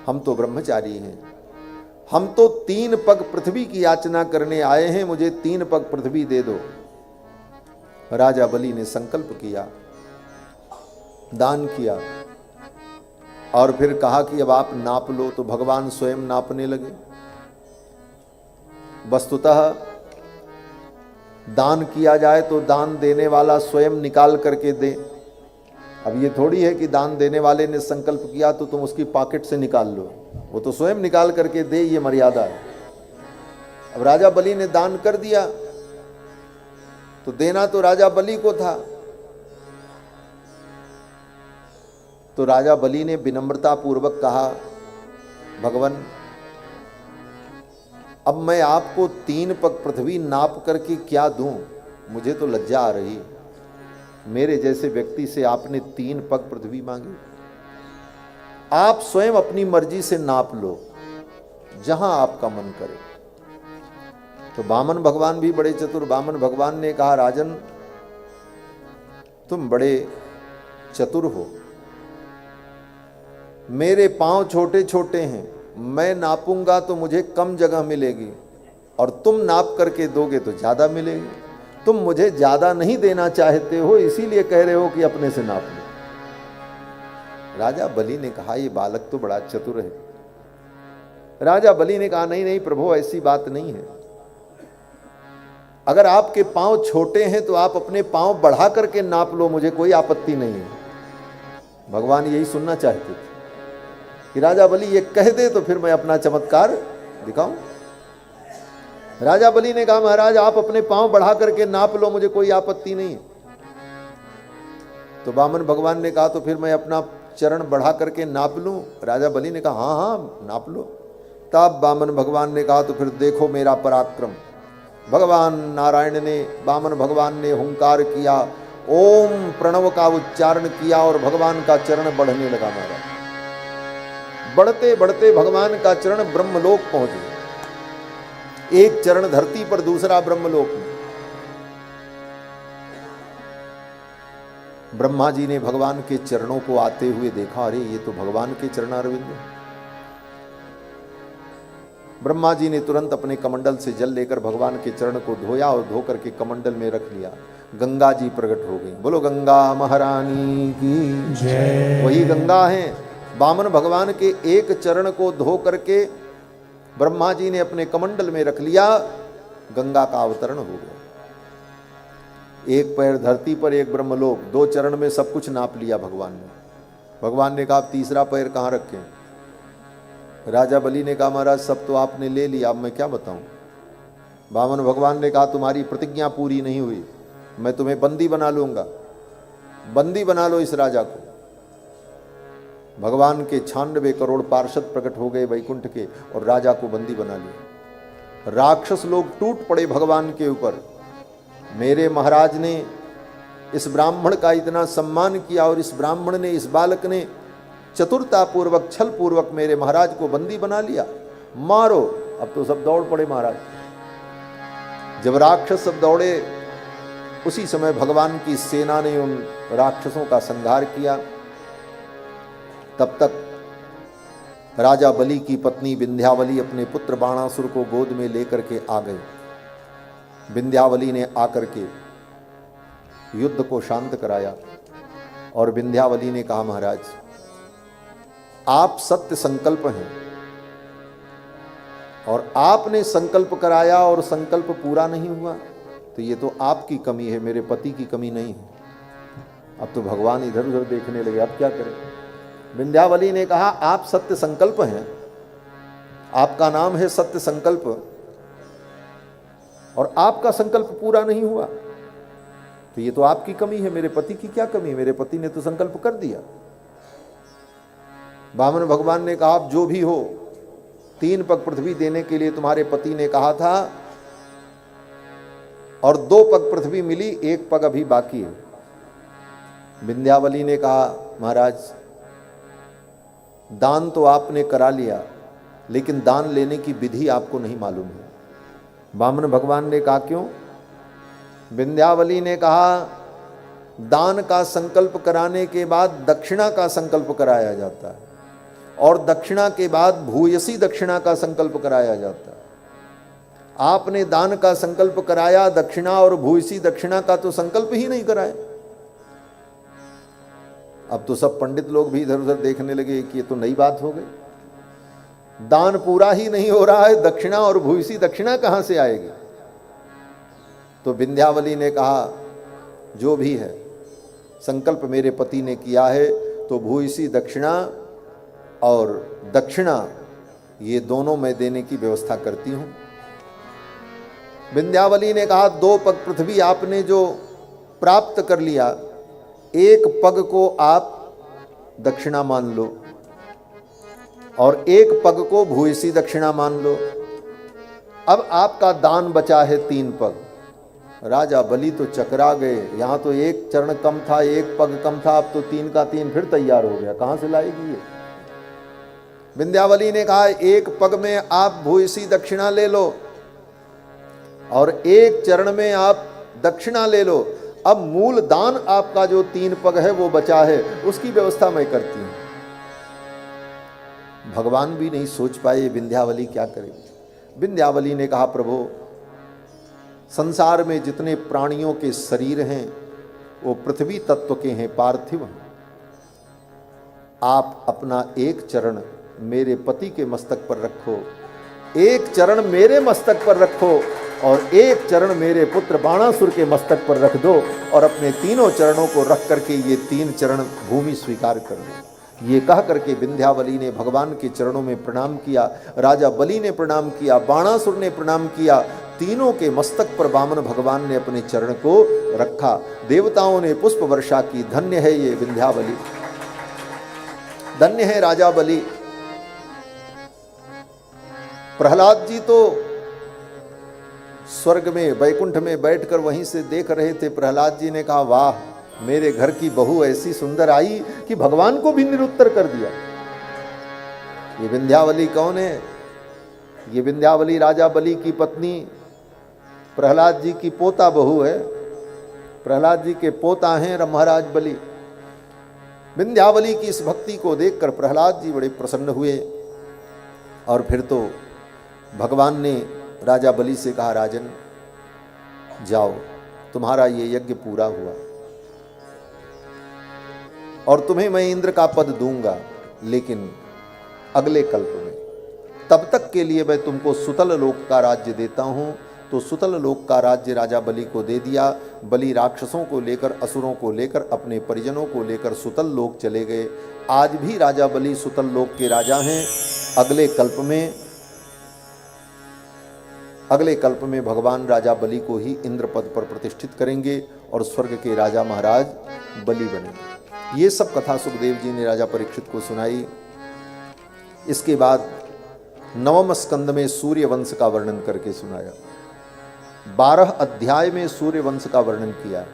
हम तो ब्रह्मचारी हैं, हम तो 3 पग पृथ्वी की याचना करने आए हैं, मुझे 3 पग पृथ्वी दे दो। राजा बलि ने संकल्प किया, दान किया और फिर कहा कि अब आप नाप लो। तो भगवान स्वयं नापने लगे। वस्तुतः दान किया जाए तो दान देने वाला स्वयं निकाल करके दे। अब ये थोड़ी है कि दान देने वाले ने संकल्प किया तो तुम उसकी पॉकेट से निकाल लो, वो तो स्वयं निकाल करके दे, ये मर्यादा है। अब राजा बलि ने दान कर दिया तो देना तो राजा बलि को था। तो राजा बलि ने विनम्रता पूर्वक कहा, भगवान अब मैं आपको 3 पग पृथ्वी नाप करके क्या दूं, मुझे तो लज्जा आ रही। मेरे जैसे व्यक्ति से आपने 3 पग पृथ्वी मांगी, आप स्वयं अपनी मर्जी से नाप लो, जहां आपका मन करे। तो वामन भगवान भी बड़े चतुर। वामन भगवान ने कहा, राजन तुम बड़े चतुर हो, मेरे पांव छोटे छोटे हैं, मैं नापूंगा तो मुझे कम जगह मिलेगी और तुम नाप करके दोगे तो ज्यादा मिलेगी। तुम मुझे ज्यादा नहीं देना चाहते हो, इसीलिए कह रहे हो कि अपने से नाप लो। राजा बलि ने कहा, ये बालक तो बड़ा चतुर है। राजा बलि ने कहा, नहीं नहीं प्रभु, ऐसी बात नहीं है। अगर आपके पांव छोटे हैं तो आप अपने पांव बढ़ा करके नाप लो, मुझे कोई आपत्ति नहीं है। भगवान यही सुनना चाहते थे कि राजा बलि ये कह दे तो फिर मैं अपना चमत्कार दिखाऊं। राजा बलि ने कहा, महाराज आप अपने पांव बढ़ा करके नाप लो, मुझे कोई आपत्ति नहीं। तो वामन भगवान ने कहा, तो फिर मैं अपना चरण बढ़ा करके नाप लूं। राजा बलि ने कहा, हाँ हाँ नाप लो। तब वामन भगवान ने कहा, तो फिर देखो मेरा पराक्रम। भगवान नारायण ने, वामन भगवान ने हुंकार किया, ओम प्रणव का उच्चारण किया और भगवान का चरण बढ़ने लगा। महाराज बढ़ते बढ़ते भगवान का चरण ब्रह्मलोक पहुंच गया। एक चरण धरती पर, दूसरा ब्रह्मलोक में। ब्रह्मा जी ने भगवान के चरणों को आते हुए देखा, अरे ये तो भगवान के चरणारविंद हैं। ब्रह्मा जी ने तुरंत अपने कमंडल से जल लेकर भगवान के चरण को धोया और धो करके कमंडल में रख लिया। गंगा जी प्रकट हो गई। बोलो गंगा महारानी की जय। वही गंगा है। वामन भगवान के एक चरण को धो करके ब्रह्मा जी ने अपने कमंडल में रख लिया, गंगा का अवतरण हो गया। एक पैर धरती पर, एक ब्रह्मलोक, 2 चरण में सब कुछ नाप लिया भगवान ने। भगवान ने कहा, अब तीसरा पैर कहाँ रखें? राजा बलि ने कहा, महाराज सब तो आपने ले लिया, अब मैं क्या बताऊं। वामन भगवान ने कहा, तुम्हारी प्रतिज्ञा पूरी नहीं हुई, मैं तुम्हें बंदी बना लूंगा, बंदी बना लो इस राजा को। भगवान के 96 करोड़ पार्षद प्रकट हो गए वैकुंठ के और राजा को बंदी बना लिया। राक्षस लोग टूट पड़े भगवान के ऊपर। मेरे महाराज ने इस ब्राह्मण का इतना सम्मान किया और इस ब्राह्मण ने, इस बालक ने चतुरता पूर्वक, छल पूर्वक मेरे महाराज को बंदी बना लिया, मारो। अब तो सब दौड़ पड़े महाराज। जब राक्षस सब दौड़े, उसी समय भगवान की सेना ने उन राक्षसों का संहार किया। तब तक राजा बलि की पत्नी विंध्यावली अपने पुत्र बाणासुर को गोद में लेकर के आ गई। विंध्यावली ने आकर के युद्ध को शांत कराया और विंध्यावली ने कहा, महाराज आप सत्य संकल्प हैं और आपने संकल्प कराया और संकल्प पूरा नहीं हुआ, तो ये तो आपकी कमी है, मेरे पति की कमी नहीं है। अब तो भगवान इधर उधर देखने लगे, अब क्या करें। विंध्यावली ने कहा, आप सत्य संकल्प हैं, आपका नाम है सत्य संकल्प, और आपका संकल्प पूरा नहीं हुआ, तो ये तो आपकी कमी है, मेरे पति की क्या कमी है, मेरे पति ने तो संकल्प कर दिया। वामन भगवान ने कहा, आप जो भी हो, 3 पग पृथ्वी देने के लिए तुम्हारे पति ने कहा था और 2 पग पृथ्वी मिली, 1 पग अभी बाकी है। विंध्यावली ने कहा, महाराज दान तो आपने करा लिया, लेकिन दान लेने की विधि आपको नहीं मालूम है। वामन भगवान ने कहा, क्यों? विंध्यावली ने कहा, दान का संकल्प कराने के बाद दक्षिणा का संकल्प कराया जाता है, और दक्षिणा के बाद भूयसी दक्षिणा का संकल्प कराया जाता है। आपने दान का संकल्प कराया, दक्षिणा और भूयसी दक्षिणा का तो संकल्प ही नहीं कराया। अब तो सब पंडित लोग भी इधर उधर देखने लगे कि ये तो नई बात हो गई, दान पूरा ही नहीं हो रहा है, दक्षिणा और भूयसी दक्षिणा कहां से आएगी। तो विंध्यावली ने कहा, जो भी है संकल्प मेरे पति ने किया है, तो भूयसी दक्षिणा और दक्षिणा ये दोनों मैं देने की व्यवस्था करती हूं। विंध्यावली ने कहा, 2 पग पृथ्वी आपने जो प्राप्त कर लिया, 1 पग को आप दक्षिणा मान लो और 1 पग को भूयसी दक्षिणा मान लो। अब आपका दान बचा है 3 पग। राजा बलि तो चकरा गए, यहां तो 1 चरण कम था, 1 पग कम था, अब तो 3 का 3 फिर तैयार हो गया, कहां से लाएगी ये। विंध्यावली ने कहा, 1 पग में आप भूयसी दक्षिणा ले लो और 1 चरण में आप दक्षिणा ले लो। अब मूल दान आपका जो 3 पग है वो बचा है, उसकी व्यवस्था मैं करती हूं। भगवान भी नहीं सोच पाए विंध्यावली क्या करेगी। विंध्यावली ने कहा, प्रभु संसार में जितने प्राणियों के शरीर हैं वो पृथ्वी तत्व के हैं, पार्थिव हैं। आप अपना 1 चरण मेरे पति के मस्तक पर रखो, 1 चरण मेरे मस्तक पर रखो और 1 चरण मेरे पुत्र बाणासुर के मस्तक पर रख दो, और अपने तीनों चरणों को रख करके ये 3 चरण भूमि स्वीकार कर दो। ये कह करके विंध्यावली ने भगवान के चरणों में प्रणाम किया, राजा बलि ने प्रणाम किया, बाणासुर ने प्रणाम किया, तीनों के मस्तक पर वामन भगवान ने अपने चरण को रखा। देवताओं ने पुष्प वर्षा की। धन्य है ये विंध्यावली, धन्य है राजा बलि। प्रहलाद जी तो स्वर्ग में वैकुंठ में बैठकर वहीं से देख रहे थे। प्रहलाद जी ने कहा, वाह, मेरे घर की बहू ऐसी सुंदर आई कि भगवान को भी निरुत्तर कर दिया। ये विंध्यावली कौन है? ये विंध्यावली राजा बलि की पत्नी प्रहलाद जी की पोता बहू है। प्रहलाद जी के पोता हैं महाराज बलि। विंध्यावली की इस भक्ति को देखकर प्रहलाद जी बड़े प्रसन्न हुए, और फिर तो भगवान ने राजा बलि से कहा, राजन जाओ, तुम्हारा ये यज्ञ पूरा हुआ और तुम्हें मैं इंद्र का पद दूंगा, लेकिन अगले कल्प में। तब तक के लिए मैं तुमको सुतल लोक का राज्य देता हूं। तो सुतल लोक का राज्य राजा बलि को दे दिया। बलि राक्षसों को लेकर, असुरों को लेकर, अपने परिजनों को लेकर सुतल लोक चले गए। आज भी राजा बलि सुतल लोक के राजा हैं। अगले कल्प में भगवान राजा बलि को ही इंद्र पद पर प्रतिष्ठित करेंगे और स्वर्ग के राजा महाराज बलि बनेंगे। ये सब कथा सुखदेव जी ने राजा परीक्षित को सुनाई। इसके बाद 9वें स्कंद में सूर्य वंश का वर्णन करके सुनाया। 12 अध्याय में सूर्य वंश का वर्णन किया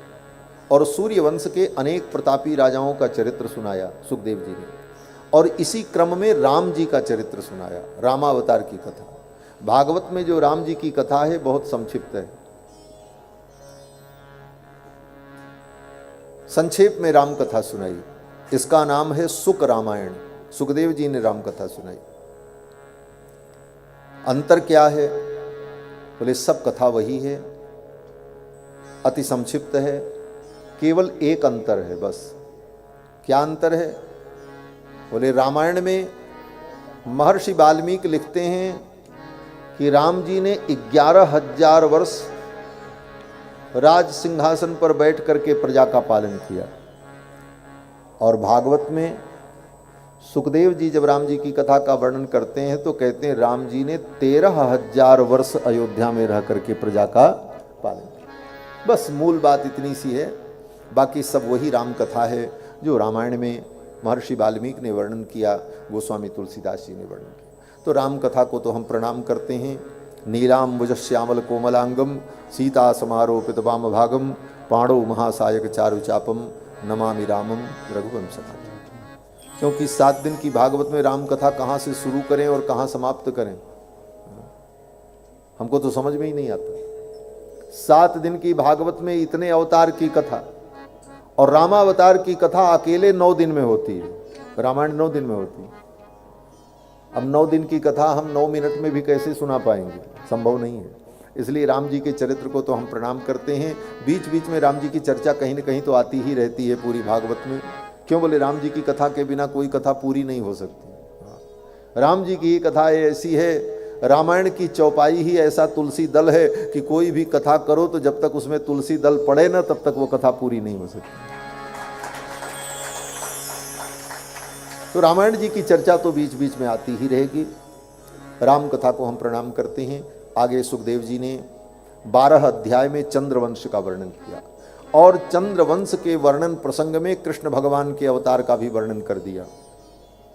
और सूर्य वंश के अनेक प्रतापी राजाओं का चरित्र सुनाया सुखदेव जी ने। और इसी क्रम में राम जी का चरित्र सुनाया, रामावतार की कथा। भागवत में जो राम जी की कथा है बहुत संक्षिप्त है। संक्षेप में राम कथा सुनाई। इसका नाम है सुक रामायण। सुखदेव जी ने राम कथा सुनाई। अंतर क्या है? बोले सब कथा वही है, अति संक्षिप्त है, केवल एक अंतर है बस। क्या अंतर है? बोले रामायण में महर्षि वाल्मीकि लिखते हैं कि राम जी ने 11,000 वर्ष राज सिंहासन पर बैठ करके प्रजा का पालन किया। और भागवत में सुखदेव जी जब राम जी की कथा का वर्णन करते हैं तो कहते हैं राम जी ने 13,000 वर्ष अयोध्या में रह करके प्रजा का पालन किया। बस मूल बात इतनी सी है, बाकी सब वही राम कथा है जो रामायण में महर्षि वाल्मीकि ने वर्णन किया, गोस्वामी तुलसीदास जी ने वर्णन किया। तो राम कथा को तो हम प्रणाम करते हैं। नीलाम्बुज श्यामल कोमलांगम सीता समारोपित वाम भागम पाणो महासायक चारुचापम नमामि रामम रघुवंशनाथम। क्योंकि 7 दिन की भागवत में राम कथा कहाँ से शुरू करें और कहाँ समाप्त करें हमको तो समझ में ही नहीं आता। 7 दिन की भागवत में इतने अवतार की कथा और रामावतार की कथा अकेले 9 दिन में होती है, रामायण 9 दिन में होती है। अब 9 दिन की कथा हम 9 मिनट में भी कैसे सुना पाएंगे, संभव नहीं है। इसलिए राम जी के चरित्र को तो हम प्रणाम करते हैं। बीच बीच में राम जी की चर्चा कहीं न कहीं तो आती ही रहती है पूरी भागवत में। क्यों बोले, राम जी की कथा के बिना कोई कथा पूरी नहीं हो सकती। राम जी की कथा ऐसी है, रामायण की चौपाई ही ऐसा तुलसी दल है कि कोई भी कथा करो तो जब तक उसमें तुलसी दल पड़े ना तब तक वो कथा पूरी नहीं हो सकती। तो रामायण जी की चर्चा तो बीच बीच में आती ही रहेगी। राम कथा को हम प्रणाम करते हैं। आगे सुखदेव जी ने 12 अध्याय में चंद्रवंश का वर्णन किया और चंद्रवंश के वर्णन प्रसंग में कृष्ण भगवान के अवतार का भी वर्णन कर दिया।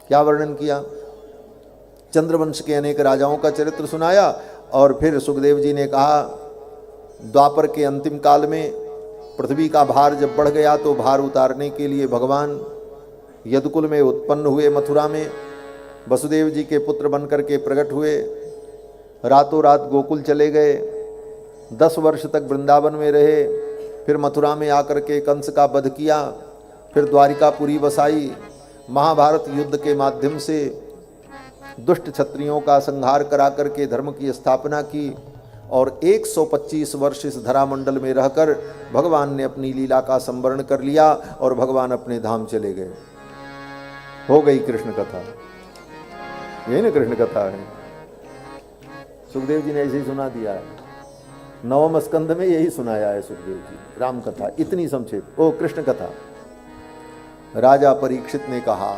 क्या वर्णन किया? चंद्रवंश के अनेक राजाओं का चरित्र सुनाया और फिर सुखदेव जी ने कहा द्वापर के अंतिम काल में पृथ्वी का भार जब बढ़ गया तो भार उतारने के लिए भगवान यदुकुल में उत्पन्न हुए, मथुरा में वसुदेव जी के पुत्र बनकर के प्रकट हुए, रातों रात गोकुल चले गए, 10 वर्ष तक वृंदावन में रहे, फिर मथुरा में आकर के कंस का वध किया, फिर द्वारिकापुरी बसाई, महाभारत युद्ध के माध्यम से दुष्ट क्षत्रियों का संहार करा करके धर्म की स्थापना की और 125 वर्ष इस धरामंडल में रहकर भगवान ने अपनी लीला का संवरण कर लिया और भगवान अपने धाम चले गए। हो गई कृष्ण कथा। यही ना कृष्ण कथा है। सुखदेव जी ने ऐसे ही सुना दिया है, 9वें स्कंद में यही सुनाया है सुखदेव जी, राम कथा इतनी संक्षेप। ओ कृष्ण कथा। राजा परीक्षित ने कहा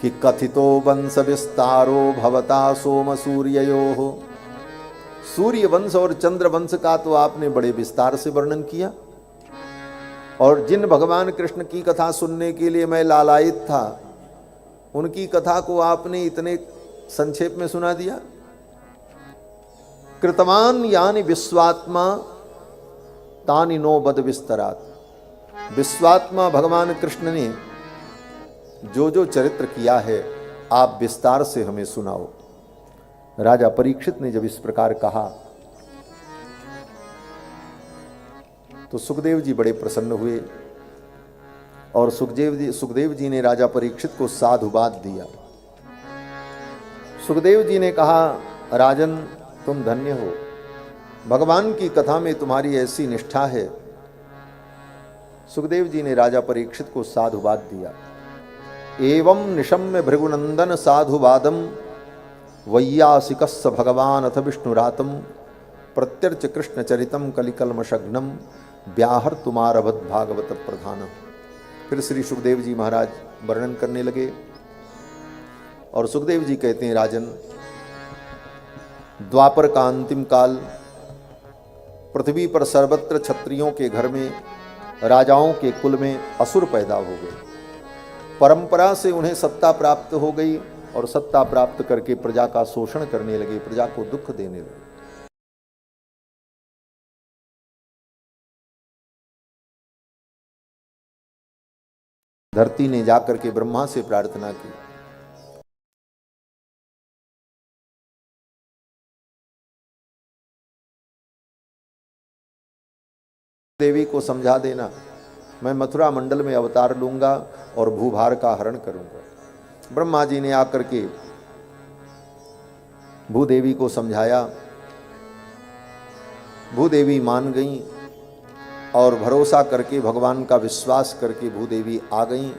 कि कथितो वंश विस्तारो भवता सोम सूर्ययोः। सूर्य वंश और चंद्र वंश का तो आपने बड़े विस्तार से वर्णन किया और जिन भगवान कृष्ण की कथा सुनने के लिए मैं लालायित था उनकी कथा को आपने इतने संक्षेप में सुना दिया। कृतवान यानि विश्वात्मा तानि नो बद विस्तरात। विश्वात्मा भगवान कृष्ण ने जो जो चरित्र किया है आप विस्तार से हमें सुनाओ। राजा परीक्षित ने जब इस प्रकार कहा तो सुखदेव जी बड़े प्रसन्न हुए और सुखदेव जी ने राजा परीक्षित को साधुवाद दिया। सुखदेव जी ने कहा राजन तुम धन्य हो, भगवान की कथा में तुम्हारी ऐसी निष्ठा है। सुखदेव जी ने राजा परीक्षित को साधुवाद दिया। एवं निशम्य भृगुनंदन साधुवादम वैयासिकस्य भगवान अथ विष्णुरातम प्रत्यर्च कृष्ण चरितम कलिकलमशग्नम व्याहर तुमारभत भागवत प्रधानम। फिर श्री सुखदेव जी महाराज वर्णन करने लगे और सुखदेव जी कहते हैं राजन, द्वापर का अंतिम काल, पृथ्वी पर सर्वत्र क्षत्रियों के घर में, राजाओं के कुल में असुर पैदा हो गए। परंपरा से उन्हें सत्ता प्राप्त हो गई और सत्ता प्राप्त करके प्रजा का शोषण करने लगे, प्रजा को दुख देने लगे। धरती ने जाकर के ब्रह्मा से प्रार्थना की, देवी को समझा देना, मैं मथुरा मंडल में अवतार लूंगा और भूभार का हरण करूंगा। ब्रह्मा जी ने आकर के भूदेवी को समझाया, भूदेवी मान गईं और भरोसा करके भगवान का विश्वास करके भूदेवी आ गईं।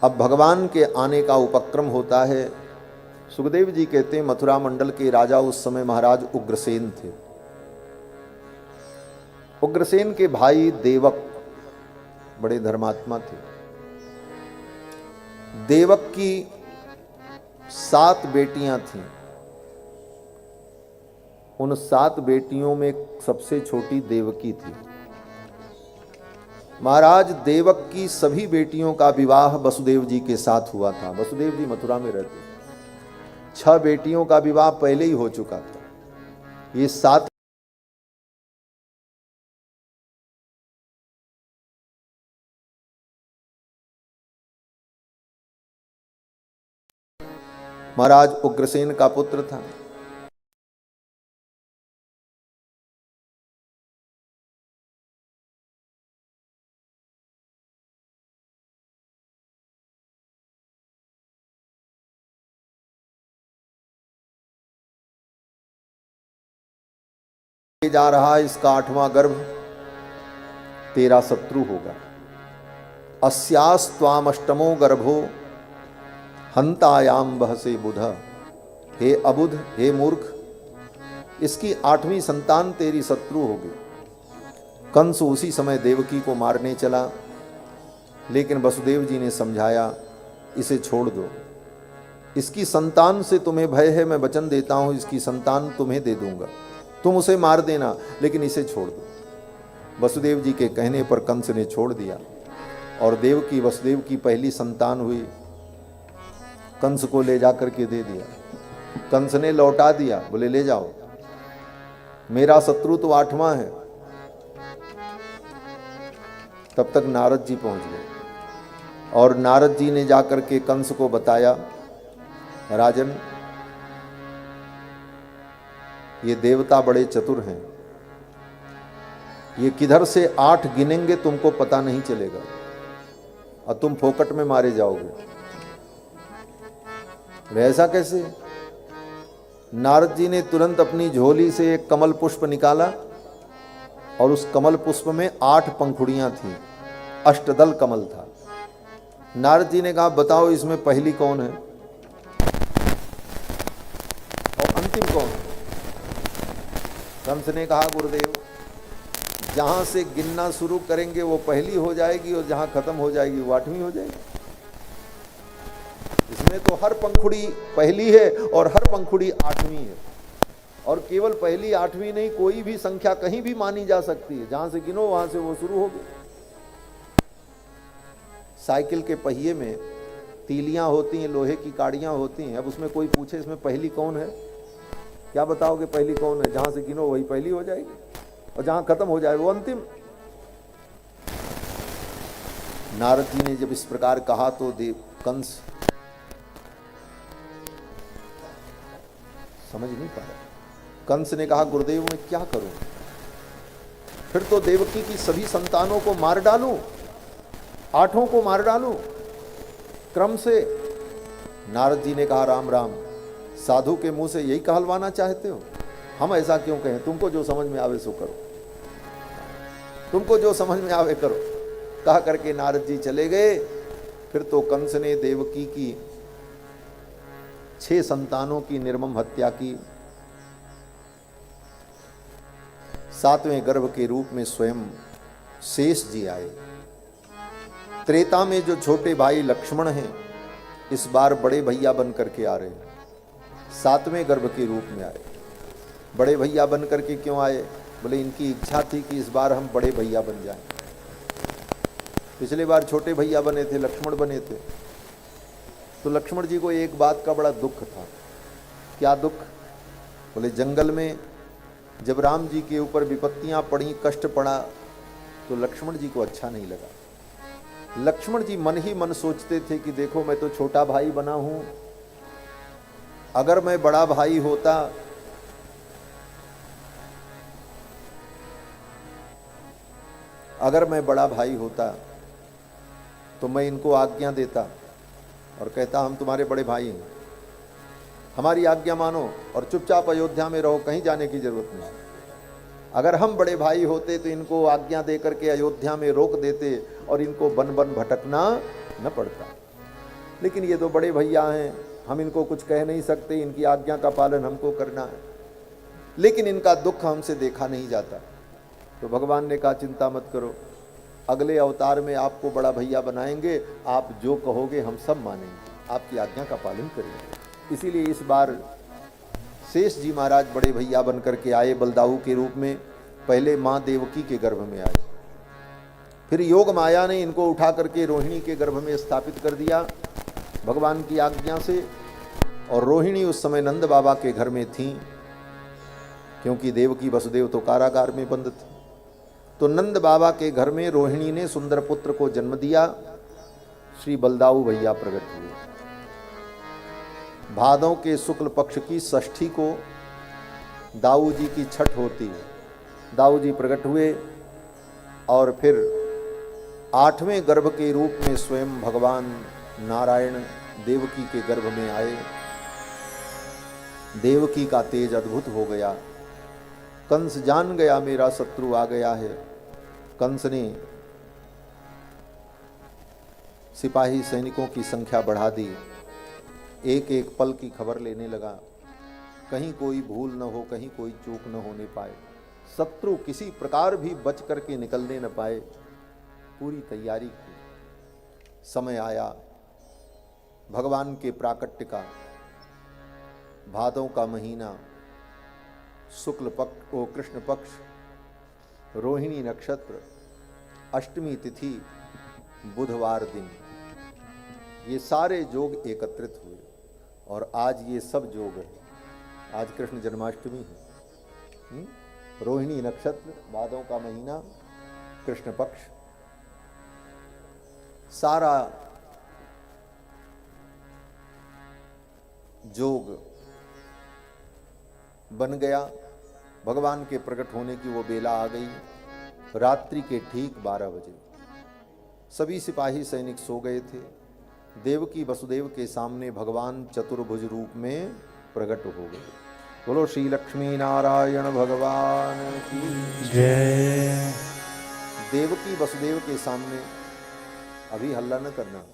अब भगवान के आने का उपक्रम होता है। सुखदेव जी कहते हैं मथुरा मंडल के राजा उस समय महाराज उग्रसेन थे। उग्रसेन के भाई देवक बड़े धर्मात्मा थे। देवक की 7 बेटियां थीं। उन 7 बेटियों में सबसे छोटी देवकी थी। महाराज देवक की सभी बेटियों का विवाह वसुदेव जी के साथ हुआ था। वसुदेव जी मथुरा में रहते, 6 बेटियों का विवाह पहले ही हो चुका था। ये 7 महाराज उग्रसेन का पुत्र था। जा रहा है इसका 8वां गर्भ तेरा शत्रु होगा। अस्यास्त्वामष्टमो गर्भो हंतायाम बहसे बुध। हे अबुध, हे मूर्ख, इसकी 8वीं संतान तेरी शत्रु होगी। कंस उसी समय देवकी को मारने चला, लेकिन वसुदेव जी ने समझाया, इसे छोड़ दो, इसकी संतान से तुम्हें भय है, मैं वचन देता हूं इसकी संतान तुम्हें दे दूंगा, तुम उसे मार देना, लेकिन इसे छोड़ दो। वसुदेव जी के कहने पर कंस ने छोड़ दिया और देवकी वसुदेव की पहली संतान हुई। कंस को ले जाकर के दे दिया, कंस ने लौटा दिया, बोले ले जाओ, मेरा शत्रु तो 8वां है। तब तक नारद जी पहुंच गए और नारद जी ने जाकर के कंस को बताया, राजन ये देवता बड़े चतुर हैं, ये किधर से 8 गिनेंगे तुमको पता नहीं चलेगा और तुम फोकट में मारे जाओगे। ऐसा कैसे? नारद जी ने तुरंत अपनी झोली से एक कमल पुष्प निकाला और उस कमल पुष्प में 8 पंखुड़ियां थीं, अष्टदल कमल था। नारद जी ने कहा, बताओ इसमें पहली कौन है और अंतिम कौन है? कंस ने कहा, गुरुदेव जहां से गिनना शुरू करेंगे वो पहली हो जाएगी और जहां खत्म हो जाएगी वो 8वीं हो जाएगी। इसमें तो हर पंखुड़ी पहली है और हर पंखुड़ी 8वीं है, और केवल पहली 8वीं नहीं, कोई भी संख्या कहीं भी मानी जा सकती है, जहां से गिनो वहां से वो शुरू होगी। साइकिल के पहिए में तीलियां होती हैं, लोहे की काड़ियां होती हैं। अब उसमें कोई पूछे इसमें पहली कौन है, क्या बताओगे पहली कौन है? जहां से गिनो वही पहली हो जाएगी और जहां खत्म हो जाए वो अंतिम। नारद जी ने जब इस प्रकार कहा तो कंस समझ नहीं पाया। कंस ने कहा, गुरुदेव मैं क्या करूं? फिर तो देवकी की सभी संतानों को मार डालूं, 8 को मार डालूं क्रम से। नारद जी ने कहा, राम राम, साधु के मुंह से यही कहलवाना चाहते हो? हम ऐसा क्यों कहें? तुमको जो समझ में आवे सो करो, तुमको जो समझ में आवे करो। कहा करके नारद जी चले गए। फिर तो कंस ने देवकी की 6 संतानों की निर्मम हत्या की। 7वें गर्भ के रूप में स्वयं शेष जी आए। त्रेता में जो छोटे भाई लक्ष्मण हैं, इस बार बड़े भैया बन करके आ रहे हैं, 7वें गर्भ के रूप में आए। बड़े भैया बन करके क्यों आए? बोले इनकी इच्छा थी कि इस बार हम बड़े भैया बन जाएं। पिछले बार छोटे भैया बने थे, लक्ष्मण बने थे। तो लक्ष्मण जी को एक बात का बड़ा दुख था। क्या दुख? बोले जंगल में जब राम जी के ऊपर विपत्तियां पड़ी, कष्ट पड़ा, तो लक्ष्मण जी को अच्छा नहीं लगा। लक्ष्मण जी मन ही मन सोचते थे कि देखो मैं तो छोटा भाई बना हूं, अगर मैं बड़ा भाई होता तो मैं इनको आज्ञा देता और कहता हम तुम्हारे बड़े भाई हैं, हमारी आज्ञा मानो और चुपचाप अयोध्या में रहो, कहीं जाने की जरूरत नहीं। अगर हम बड़े भाई होते तो इनको आज्ञा दे करके अयोध्या में रोक देते और इनको बन बन भटकना न पड़ता। लेकिन ये तो बड़े भैया हैं, हम इनको कुछ कह नहीं सकते, इनकी आज्ञा का पालन हमको करना है। लेकिन इनका दुख हमसे देखा नहीं जाता। तो भगवान ने कहा चिंता मत करो, अगले अवतार में आपको बड़ा भैया बनाएंगे, आप जो कहोगे हम सब मानेंगे, आपकी आज्ञा का पालन करेंगे। इसीलिए इस बार शेष जी महाराज बड़े भैया बन करके आए बलदाऊ के रूप में। पहले माँ देवकी के गर्भ में आए, फिर योग माया ने इनको उठा करके रोहिणी के गर्भ में स्थापित कर दिया भगवान की आज्ञा से। और रोहिणी उस समय नंद बाबा के घर में थी, क्योंकि देवकी वसुदेव तो कारागार में बंद थे। तो नंद बाबा के घर में रोहिणी ने सुंदर पुत्र को जन्म दिया। श्री बलदाऊ भैया प्रकट हुए। भादों के शुक्ल पक्ष की षष्ठी को दाऊ जी की छठ होती है, दाऊ जी प्रकट हुए। और फिर 8वें गर्भ के रूप में स्वयं भगवान नारायण देवकी के गर्भ में आए। देवकी का तेज अद्भुत हो गया। कंस जान गया मेरा शत्रु आ गया है। कंस ने सिपाही सैनिकों की संख्या बढ़ा दी, एक एक पल की खबर लेने लगा, कहीं कोई भूल न हो, कहीं कोई चूक न होने पाए, शत्रु किसी प्रकार भी बच करके निकलने न पाए। पूरी तैयारी की। समय आया भगवान के प्राकट्य का, भादों का महीना, शुक्ल पक्ष ओ कृष्ण पक्ष, रोहिणी नक्षत्र, अष्टमी तिथि, बुधवार दिन, ये सारे योग एकत्रित हुए और आज ये सब योग है। आज कृष्ण जन्माष्टमी है। रोहिणी नक्षत्र, भादों का महीना, कृष्ण पक्ष, सारा योग बन गया। भगवान के प्रकट होने की वो बेला आ गई। रात्रि के ठीक 12 बजे सभी सिपाही सैनिक सो गए थे। देवकी वसुदेव के सामने भगवान चतुर्भुज रूप में प्रकट हो गए। बोलो श्री लक्ष्मी नारायण भगवान की जय। देवकी वसुदेव के सामने, अभी हल्ला न करना,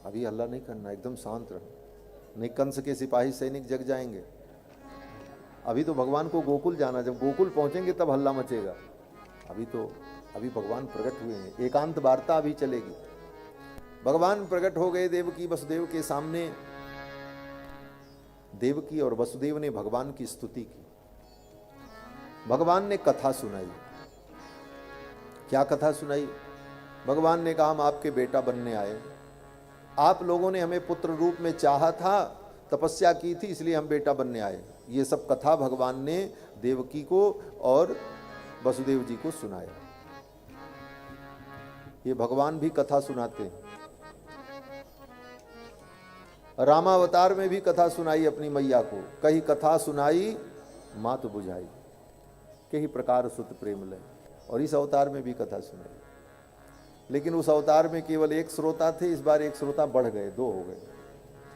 अभी हल्ला नहीं करना, एकदम शांत रहो, नहीं कंस के सिपाही सैनिक जग जाएंगे। अभी तो भगवान को गोकुल जाना, जब गोकुल पहुंचेंगे तब हल्ला मचेगा। अभी भगवान प्रकट हुए हैं, एकांत वार्ता अभी चलेगी। भगवान प्रकट हो गए देवकी वसुदेव के सामने। देवकी और वसुदेव ने भगवान की स्तुति की। भगवान ने कथा सुनाई। क्या कथा सुनाई? भगवान ने कहा हम आपके बेटा बनने आए, आप लोगों ने हमें पुत्र रूप में चाहा था, तपस्या की थी, इसलिए हम बेटा बनने आए। ये सब कथा भगवान ने देवकी को और वसुदेव जी को सुनाया। ये भगवान भी कथा सुनाते हैं। रामावतार में भी कथा सुनाई अपनी मैया को, कही कथा सुनाई मात बुझाई, कई प्रकार सुत प्रेम लय। और इस अवतार में भी कथा सुनाई, लेकिन उस अवतार में केवल एक श्रोता थे, इस बार एक श्रोता बढ़ गए, 2 हो गए।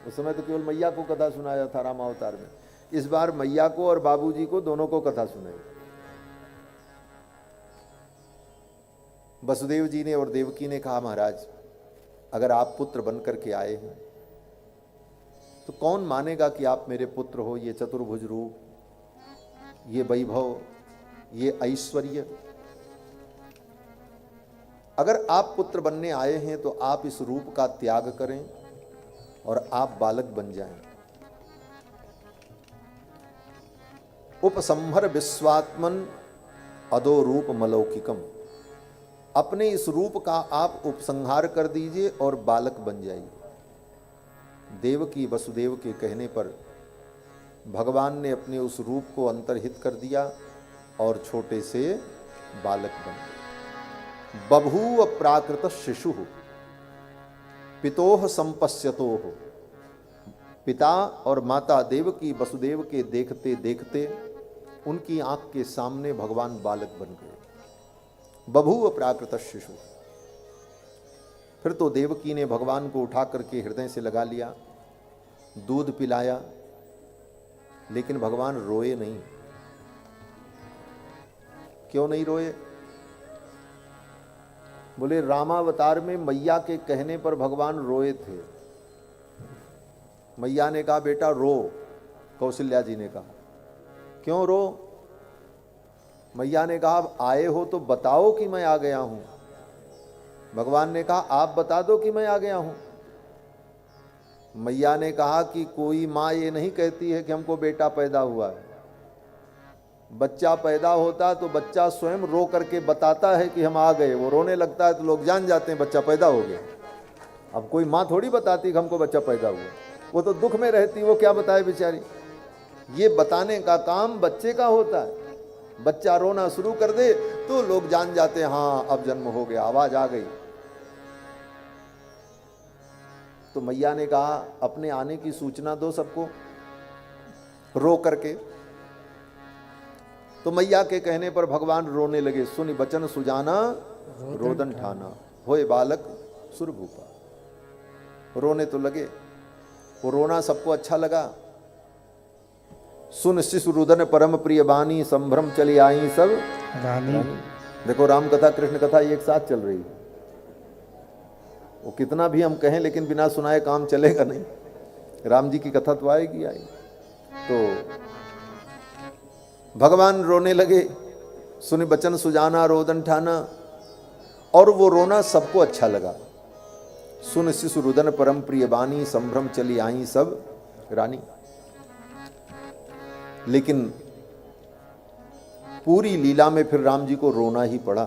उस समय तो केवल मैया को कथा सुनाया था रामावतार में, इस बार मैया को और बाबूजी को, दोनों को कथा सुनाई। वसुदेव जी ने और देवकी ने कहा महाराज अगर आप पुत्र बन करके आए हैं तो कौन मानेगा कि आप मेरे पुत्र हो। ये चतुर्भुज रूप, ये वैभव, ये ऐश्वर्य, अगर आप पुत्र बनने आए हैं तो आप इस रूप का त्याग करें और आप बालक बन जाएं। उपसंहर विश्वात्मन अदो रूप मलौकिकम, अपने इस रूप का आप उपसंहार कर दीजिए और बालक बन जाइए। देवकी वसुदेव के कहने पर भगवान ने अपने उस रूप को अंतर्हित कर दिया और छोटे से बालक बन गए। बभूव प्राकृत शिशु पितोह संपश्यतोह, पिता और माता देवकी वसुदेव के देखते देखते उनकी आंख के सामने भगवान बालक बन गए। बभूव प्राकृत शिशु। फिर तो देवकी ने भगवान को उठा करके हृदय से लगा लिया, दूध पिलाया, लेकिन भगवान रोए नहीं। क्यों नहीं रोए? बोले रामावतार में मैया के कहने पर भगवान रोए थे। मैया ने कहा बेटा रो, कौशल्या जी ने कहा क्यों रो? मैया ने कहा अब आए हो तो बताओ कि मैं आ गया हूं। भगवान ने कहा आप बता दो कि मैं आ गया हूं। मैया ने कहा कि कोई माँ ये नहीं कहती है कि हमको बेटा पैदा हुआ है। बच्चा पैदा होता तो बच्चा स्वयं रो करके बताता है कि हम आ गए। वो रोने लगता है तो लोग जान जाते हैं बच्चा पैदा हो गया। अब कोई माँ थोड़ी बताती कि हमको बच्चा पैदा हुआ, वो तो दुख में रहती, वो क्या बताए बेचारी। ये बताने का काम बच्चे का होता है। बच्चा रोना शुरू कर दे तो लोग जान जाते हैं हाँ अब जन्म हो गया, आवाज आ गई। तो मैया ने कहा अपने आने की सूचना दो सबको, रो करके। तो मैया के कहने पर भगवान रोने लगे। सुनि बचन सुजाना रोदन ठाना, होए बालक सुरभूपा। रोने तो लगे। वो रोना सबको अच्छा लगा। सुन शिशु रुदन परम प्रिय बानी, संभ्रम चली आई सब रानी। देखो राम कथा कृष्ण कथा एक साथ चल रही है। वो कितना भी हम कहें लेकिन बिना सुनाए काम चलेगा नहीं। राम जी की कथा तो आएगी आई। तो भगवान रोने लगे, सुन बचन सुजाना रोदन ठाना, और वो रोना सबको अच्छा लगा। सुन शिशु रुदन परम प्रिय बानी, संभ्रम चली आई सब रानी। लेकिन पूरी लीला में फिर राम जी को रोना ही पड़ा।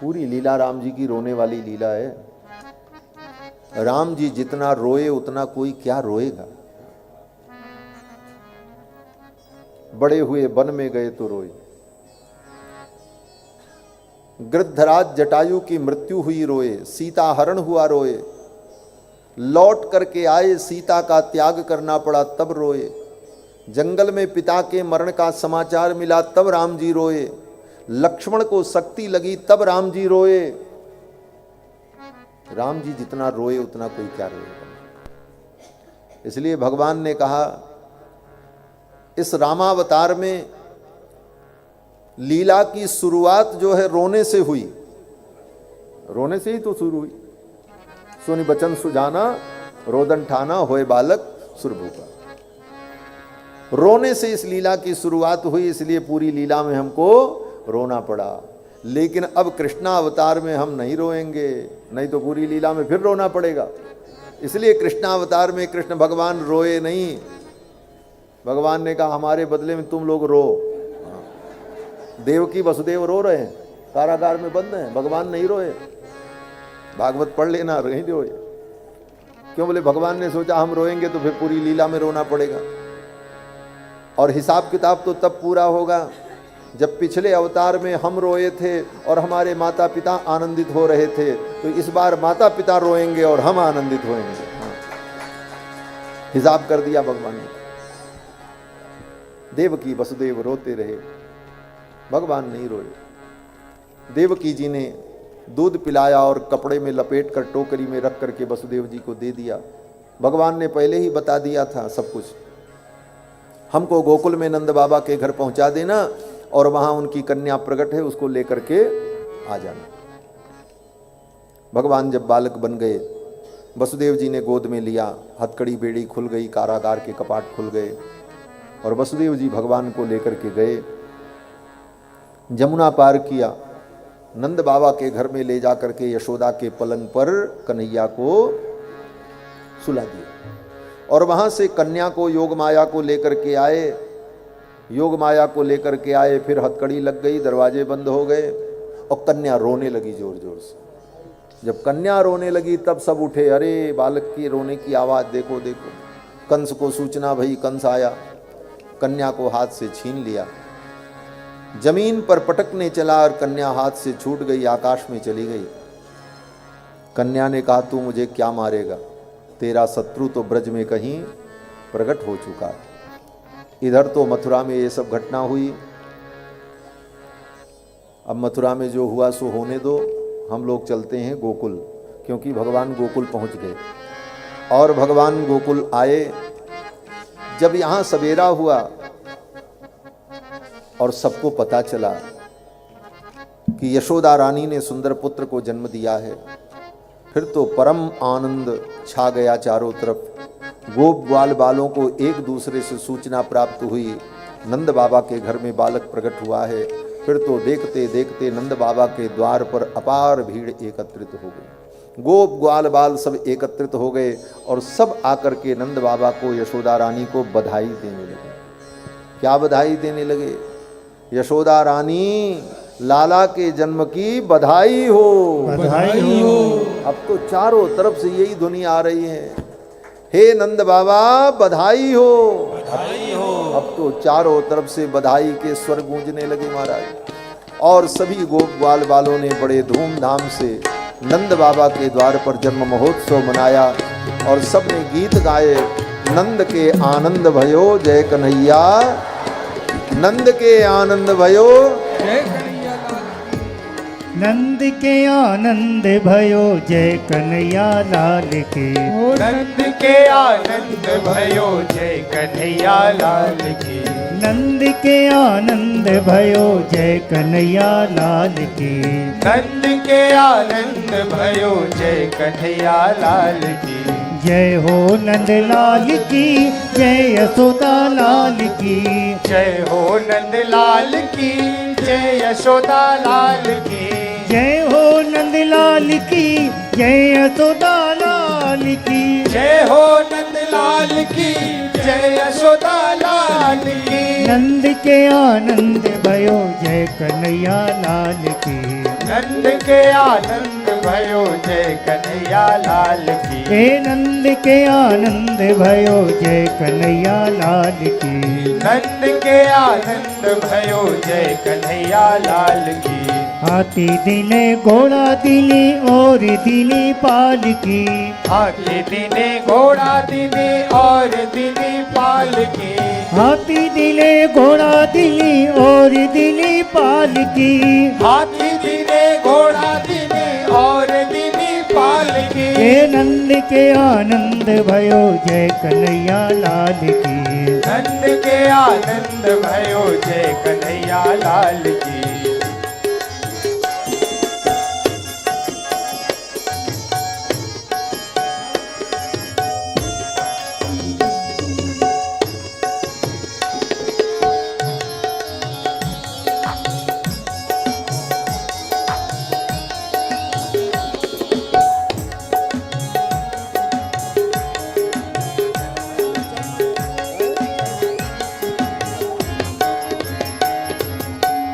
पूरी लीला राम जी की रोने वाली लीला है। राम जी जितना रोए उतना कोई क्या रोएगा। बड़े हुए वन में गए तो रोए, गृद्धराज जटायु की मृत्यु हुई रोए, सीता हरण हुआ रोए, लौट करके आए सीता का त्याग करना पड़ा तब रोए, जंगल में पिता के मरण का समाचार मिला तब राम जी रोए, लक्ष्मण को शक्ति लगी तब राम जी रोए। राम जी जितना रोए उतना कोई क्या रोएगा। इसलिए भगवान ने कहा इस रामावतार में लीला की शुरुआत जो है रोने से हुई। रोने से ही तो शुरू हुई। सुनि बचन सुजाना रोदन ठाना, होए बालक सुरभूपा। रोने से इस लीला की शुरुआत हुई, इसलिए पूरी लीला में हमको रोना पड़ा। लेकिन अब कृष्णावतार में हम नहीं रोएंगे, नहीं तो पूरी लीला में फिर रोना पड़ेगा। इसलिए कृष्णावतार में कृष्ण भगवान रोए नहीं। भगवान ने कहा हमारे बदले में तुम लोग रो। देवकी वसुदेव रो रहे हैं, कारागार में बंद हैं, भगवान नहीं रोए। भागवत पढ़ लेना, नहीं रोए। क्यों? बोले भगवान ने सोचा हम रोएंगे तो फिर पूरी लीला में रोना पड़ेगा। और हिसाब किताब तो तब पूरा होगा जब पिछले अवतार में हम रोए थे और हमारे माता पिता आनंदित हो रहे थे, तो इस बार माता पिता रोएंगे और हम आनंदित होंगे। हाँ। हिसाब कर दिया भगवान ने। देवकी वसुदेव रोते रहे, भगवान नहीं रोए। देवकी जी ने दूध पिलाया और कपड़े में लपेट कर टोकरी में रख करके वसुदेव जी को दे दिया। भगवान ने पहले ही बता दिया था सब कुछ, हमको गोकुल में नंद बाबा के घर पहुंचा देना और वहां उनकी कन्या प्रकट है, उसको लेकर के आ जाना। भगवान जब बालक बन गए, वसुदेव जी ने गोद में लिया, हथकड़ी बेड़ी खुल गई, कारागार के कपाट खुल गए और वसुदेव जी भगवान को लेकर के गए। जमुना पार किया, नंद बाबा के घर में ले जा करके यशोदा के पलंग पर कन्हैया को सुला दिया और वहां से कन्या को योग माया को लेकर के आए। योग माया को लेकर के आए, फिर हथकड़ी लग गई, दरवाजे बंद हो गए और कन्या रोने लगी जोर जोर से। जब कन्या रोने लगी तब सब उठे, अरे बालक की रोने की आवाज़ देखो देखो। कंस को सूचना भई, कंस आया, कन्या को हाथ से छीन लिया, जमीन पर पटकने चला और कन्या हाथ से छूट गई, आकाश में चली गई। कन्या ने कहा तू मुझे क्या मारेगा, तेरा शत्रु तो ब्रज में कहीं प्रकट हो चुका है। इधर तो मथुरा में ये सब घटना हुई। अब मथुरा में जो हुआ सो होने दो, हम लोग चलते हैं गोकुल, क्योंकि भगवान गोकुल पहुंच गए। और भगवान गोकुल आए। जब यहाँ सवेरा हुआ और सबको पता चला कि यशोदा रानी ने सुंदर पुत्र को जन्म दिया है, फिर तो परम आनंद छा गया चारों तरफ। गोप ग्वाल बालों को एक दूसरे से सूचना प्राप्त हुई, नंद बाबा के घर में बालक प्रकट हुआ है। फिर तो देखते देखते नंद बाबा के द्वार पर अपार भीड़ एकत्रित हो गई। गोप ग्वाल बाल सब एकत्रित हो गए और सब आकर के नंद बाबा को, यशोदा रानी को बधाई देने लगे। क्या बधाई देने लगे? यशोदा रानी, लाला के जन्म की बधाई हो, बधाई हो। अब तो चारों तरफ से यही धुनी आ रही है, हे नंद बाबा बधाई हो, बधाई हो। अब तो चारों तरफ से बधाई के स्वर गूंजने लगे महाराज। और सभी गोप ग्वाल बालों ने बड़े धूमधाम से नंद बाबा के द्वार पर जन्म महोत्सव मनाया और सबने गीत गाए, नंद के आनंद भयो जय कन्हैया, नंद के आनंद भयो। नंद के आनंद भयो जय कन्हैया लाल के। नंद के आनंद भयो जय कन्हैया लाल की। नंद के आनंद भयो जय कन्हैया लाल के। नंद के आनंद भयो जय कन्हैया लाल की। जय हो नंद लाल की जय यशोदा लाल की। जय हो नंद लाल की जय यशोदा लाल की। जय हो नंद लाल की जय यशोदा लाल की। जय हो नंद लाल की जय यशोदा लाल की। नंद के आनंद भयो जय कन्हैया लाल की। नंद के आनंद भयो जय कन्हैया लाल की। हे नंद के आनंद भयो जय कन्हैया लाल की। नंद के आनंद भयो जय कन्हैया लाल की। हाथी दिने घोड़ा दिने और दिने पालकी। हाथी दिने घोड़ा दिने और दिने पालकी। हाथी दिले घोड़ा दिले और दिले पालकी। हाथी दिने घोड़ा दिने और दिने पालकी। हे नंद के आनंद भयो जय कन्हैया लाल की। नंद के आनंद भयो जय कन्हैया लाल की।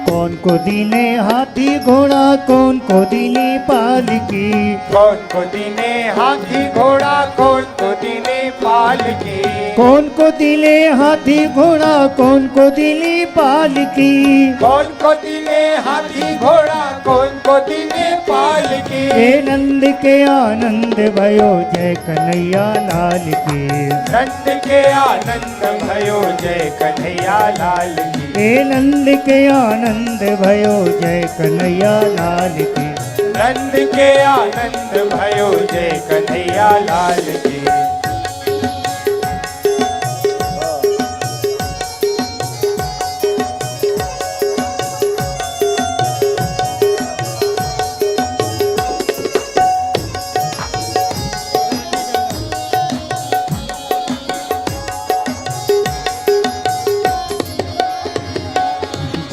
कौन को दिने हाथी घोड़ा कौन को दिने पालकी। कौन को दिने हाथी घोड़ा कौन को दिने पालकी। कौन को दिले हाथी घोड़ा कौन को दिले पालकी। कौन को दिने हाथी घोड़ा कौन को दिने पालकी। हे नंद के आनंद भयो जय कन्हैया लाल की। नंद के आनंद भयो जय कन्हैया लाल की। हे नंद के आनंद भयो जय कन्हैया लाल की। नंद के आनंद भयो जय कन्हैया लाल की।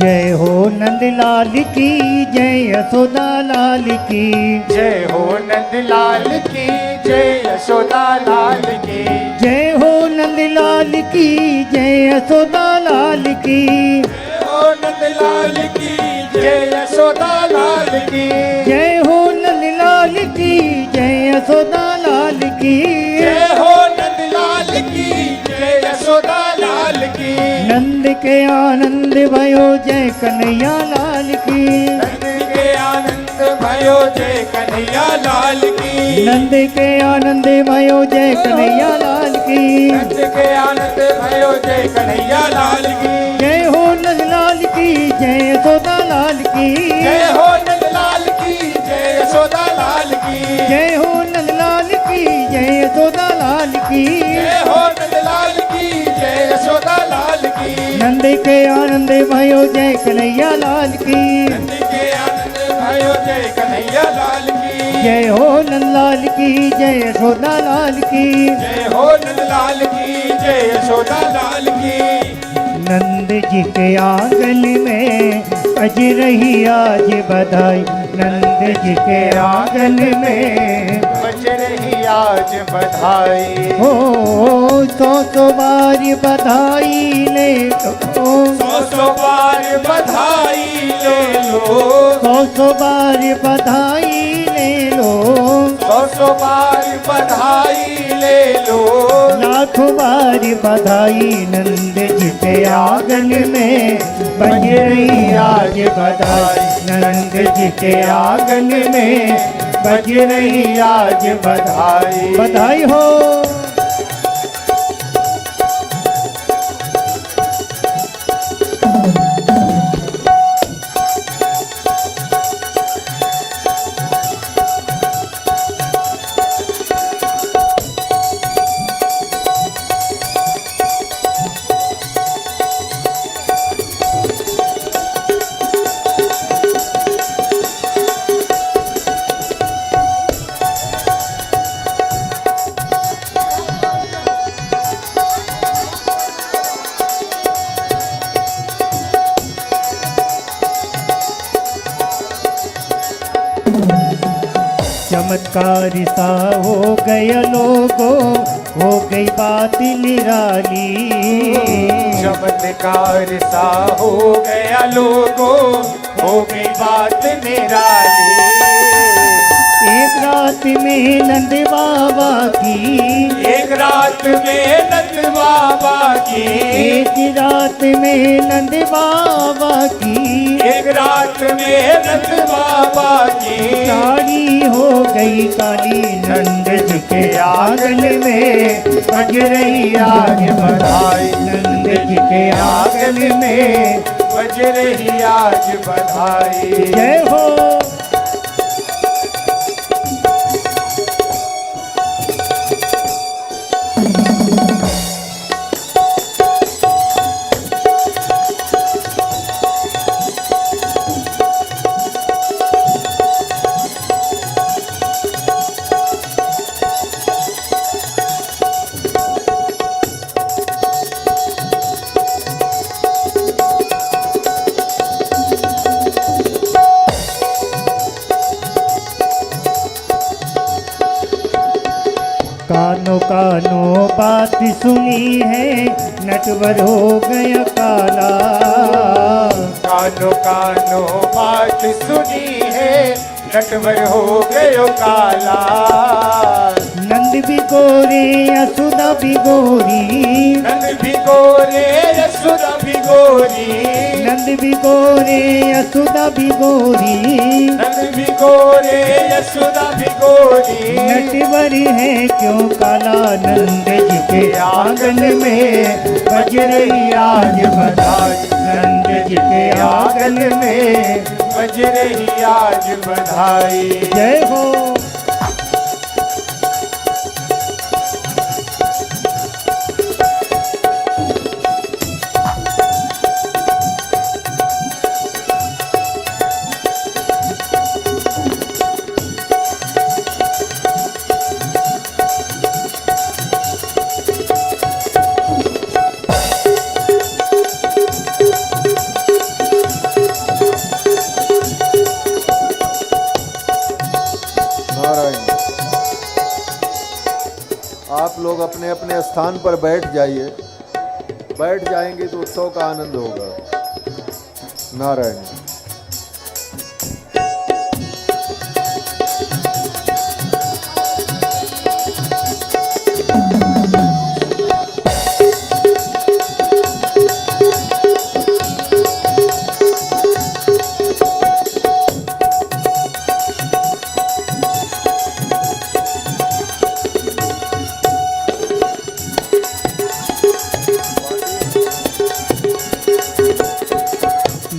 जय हो नंद लाल की जय यशोदा लाल की। जय हो नंद लाल की जय यशोदा लाल की। जय हो नंद लाल की जय यशोदा लाल की। जय हो नंद लाल की जय यशोदा लाल की। जय हो नंद लाल की जय यशोदा लाल की। जय हो नंद लाल की जय यशोदा लाल की। नंद के आनंद भयो जय कन्हैया लाल की। नंद के आनंद भयो जय कन्हैया लाल की। नंद के आनंद भयो जय कन्हैया लाल की। नंद के आनंद भयो जय कन्हैया लाल की। जय हो नंद लाल की जय यशोदा लाल की। जय हो नंद लाल की जय यशोदा लाल की। जय हो नंद लाल की जय यशोदा लाल की। जय हो नंद लाल की जय यशोदा लाल की। नंद के आनंद भयो जय कन्हैया लाल की। नंद के आनंद भयो जय कन्हैया लाल की। जय हो नंद लाल की जय यशोदा लाल की। जय हो नंद लाल की जय यशोदा लाल की। नंद जी के आंगन में बज रही आज बधाई। नंद जी के आंगन में बज रही आज बधाई। हो 100 बार बधाई ले लो। 100 बार बधाई ले लो। 100 बार बधाई ले लो। 100 बार बधाई ले लो। लाखों बार बधाई नंद जी के आंगन में बज रही आज बधाई। नंद जी के आंगन में बज रही आज बधाई। बधाई हो। चमत्कार सा हो गया लोगो, हो गई बात निराली। चमत्कार सा हो गया लोगो, हो गई बात निराली। एक रात में नंद बाबा की, एक रात में नंद बाबा की, एक रात में नंद बाबा की, एक रात में नंद बाबा की साड़ी हो गई काली। नंद जी के आंगन में बज रही आज बधाई। नंद जी के आंगन में बज रही आज बधाई। जय हो। कानों कानों बात सुनी है, नटवर हो गया काला। कानो कानो बात सुनी है, नटवर हो गयो काला। नंद भी गोरे यशोदा भी गोरी, नंद भी गोरे यशोदा भी गोरी, नंद भी गोरे यशोदा भी गोरी। नंद भी गोरे यशोदा भी गोरी। नटवर है क्यों काला। नंद जी के आंगन में बज रही आज बधाई। नंद जी के आंगन में बज रही आज बधाई। जय हो। आप लोग अपने अपने स्थान पर बैठ जाइए। बैठ जाएंगे तो उत्सव का आनंद होगा। नारायण।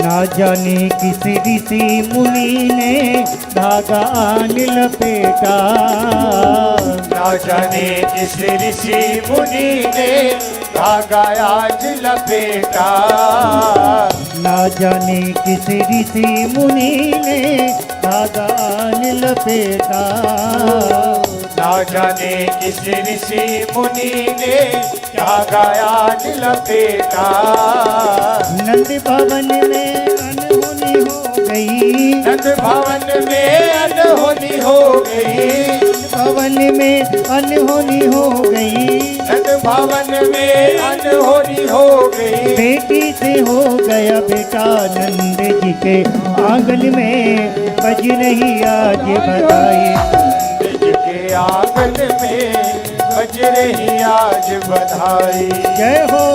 ना जाने किस ऋषि मुनि ने धागा आन लपेटा। ना जाने किस ऋषि मुनि ने धागा आज लपेटा। ना जाने किस ऋषि मुनि ने धागा आन लपेटा। ना जाने किस ऋषि मुनि ने धागा आज लपेटा। नंद भवन में अनहोनी हो गई। नंद भवन में अनहोनी हो गई। भवन में अनहोनी हो गई। नंद भवन में अनहोनी हो गई। बेटी से हो गया बेटा। नंद जी के आंगन में बज रही आज बधाई। नंद जी के आंगन में बज रही आज बधाई। जय हो।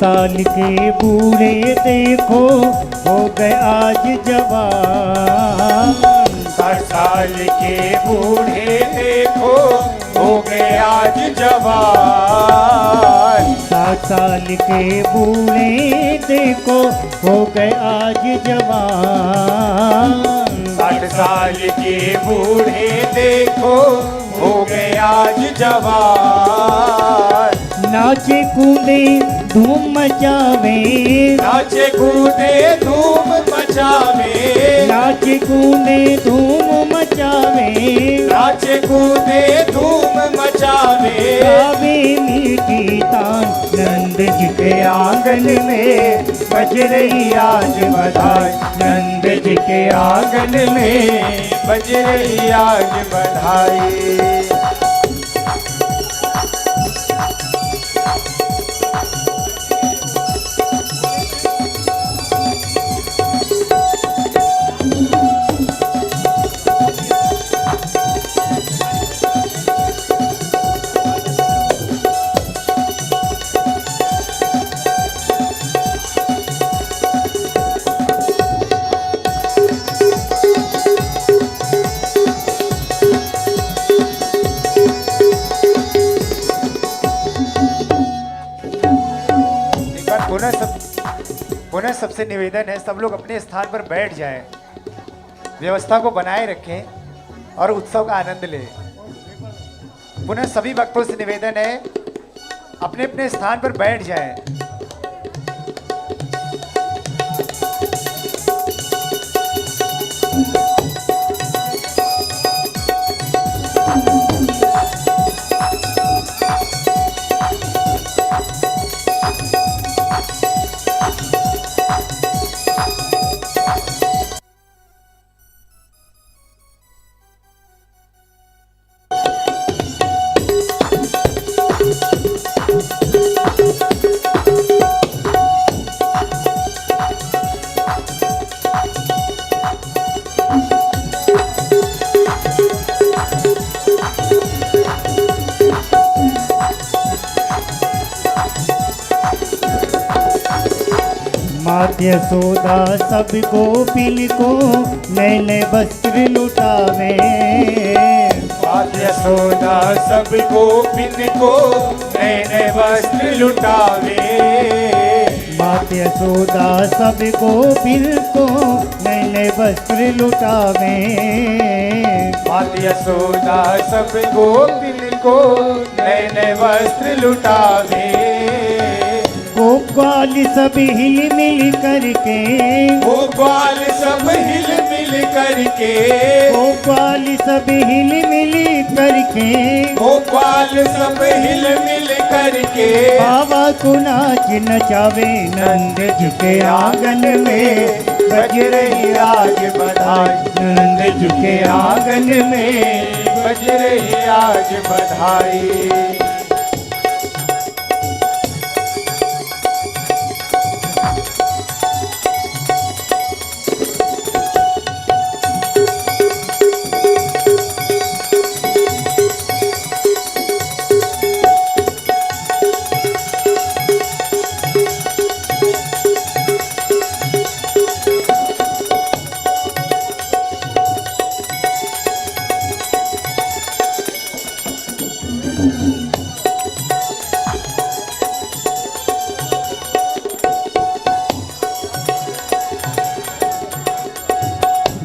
साल के बूढ़े देखो हो गए आज जवान। 60 साल के बूढ़े देखो हो गए आज जवान। 60 साल के बूढ़े देखो हो गए आज जवान। 60 साल के बूढ़े देखो हो गए आज जवान। नाचे कूदे धूम मचावे, नाचे कूदे धूम मचावे, नाचे कूदे धूम मचावे, नाचे कूदे धूम मचावे। गावे मीठी तान नंद जी के आंगन में बज रही आज बधाई। नंद जी के आंगन में बज रही आज बधाई। पुनः सबसे निवेदन है, सब लोग अपने स्थान पर बैठ जाएं, व्यवस्था को बनाए रखें और उत्सव का आनंद लें। पुनः सभी भक्तों से निवेदन है, अपने अपने स्थान पर बैठ जाएं। मात यशोदा सब गोपिन को नए नए वस्त्र लुटावे। मात यशोदा सब गोपिन को नए नए वस्त्र लुटावे। मात यशोदा सब गोपिन को नए नए वस्त्र लुटावे। मात यशोदा सब गोपिन को नए नए वस्त्र लुटावे। गोपाल सब हिल मिल करके, गोपाल सब हिल मिल करके, गोपाल सब हिल मिल करके, गोपाल सब हिल मिल करके बाबा को नाच नचावे। नंद जी के आंगन में बज रही आज बधाई। नंद जी के आंगन में बज रही आज बधाई।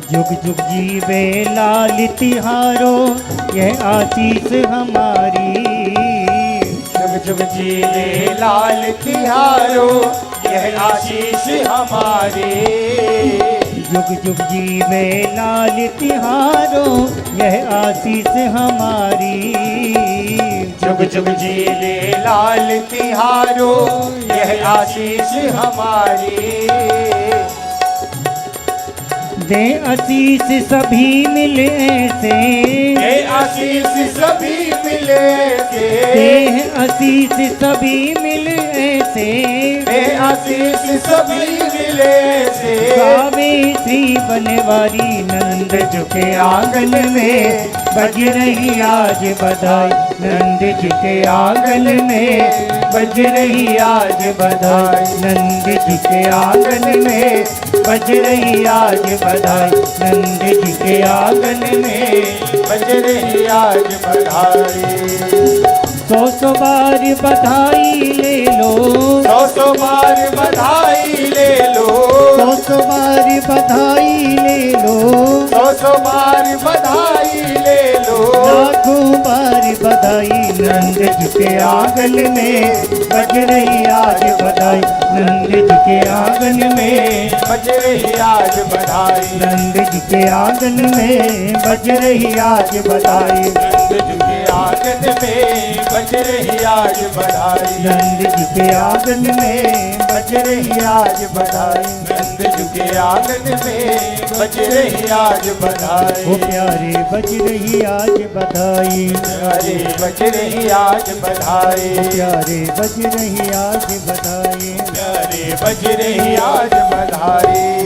जुग जुग जीवे लाल तिहारो यह आशीष हमारी। जुग जुग जीवे लाल तिहारो यह आशीष हमारी। जुग जुग जीवे लाल तिहारो यह आशीष हमारी। जुग जुग जीवे लाल तिहारो यह आशीष हमारी। दे आशीष सभी मिले ऐसे, दे आशीष सभी मिले ऐसे, दे आशीष सभी मिले ऐसे, दे आशीष सभी मिले ऐसे। गावे श्री बनवारी नंद जी के आंगन में बज रही आज बधाई। नंद जी के आंगन में बज रही आज बधाई नंद जी के आंगन में बज रही आज बधाई नंद जी के आंगन में बज रही आज बधाई। 100 बार बधाई ले लो 100 बार बधाई ले लो 100 बार बधाई ले लो 100 बार बधाई ले लो लाखों बार बधाई नंद जी के आंगन में बज रही आज बधाई नंद जी के आंगन में बज रही आज बधाई। नंद जी के आंगन में बज रही आज बधाई नंद जी के आंगन में बज रही आज बधाई। नंद जी के आंगन में बज रही आज बधाई नंद जी के आंगन में बज रही आज बधाई। ओ प्यारे बज रही आज बधाई प्यारे बज रही आज बधाई। प्यारे बज रही आज बधाई प्यारे बज रही आज बधाई।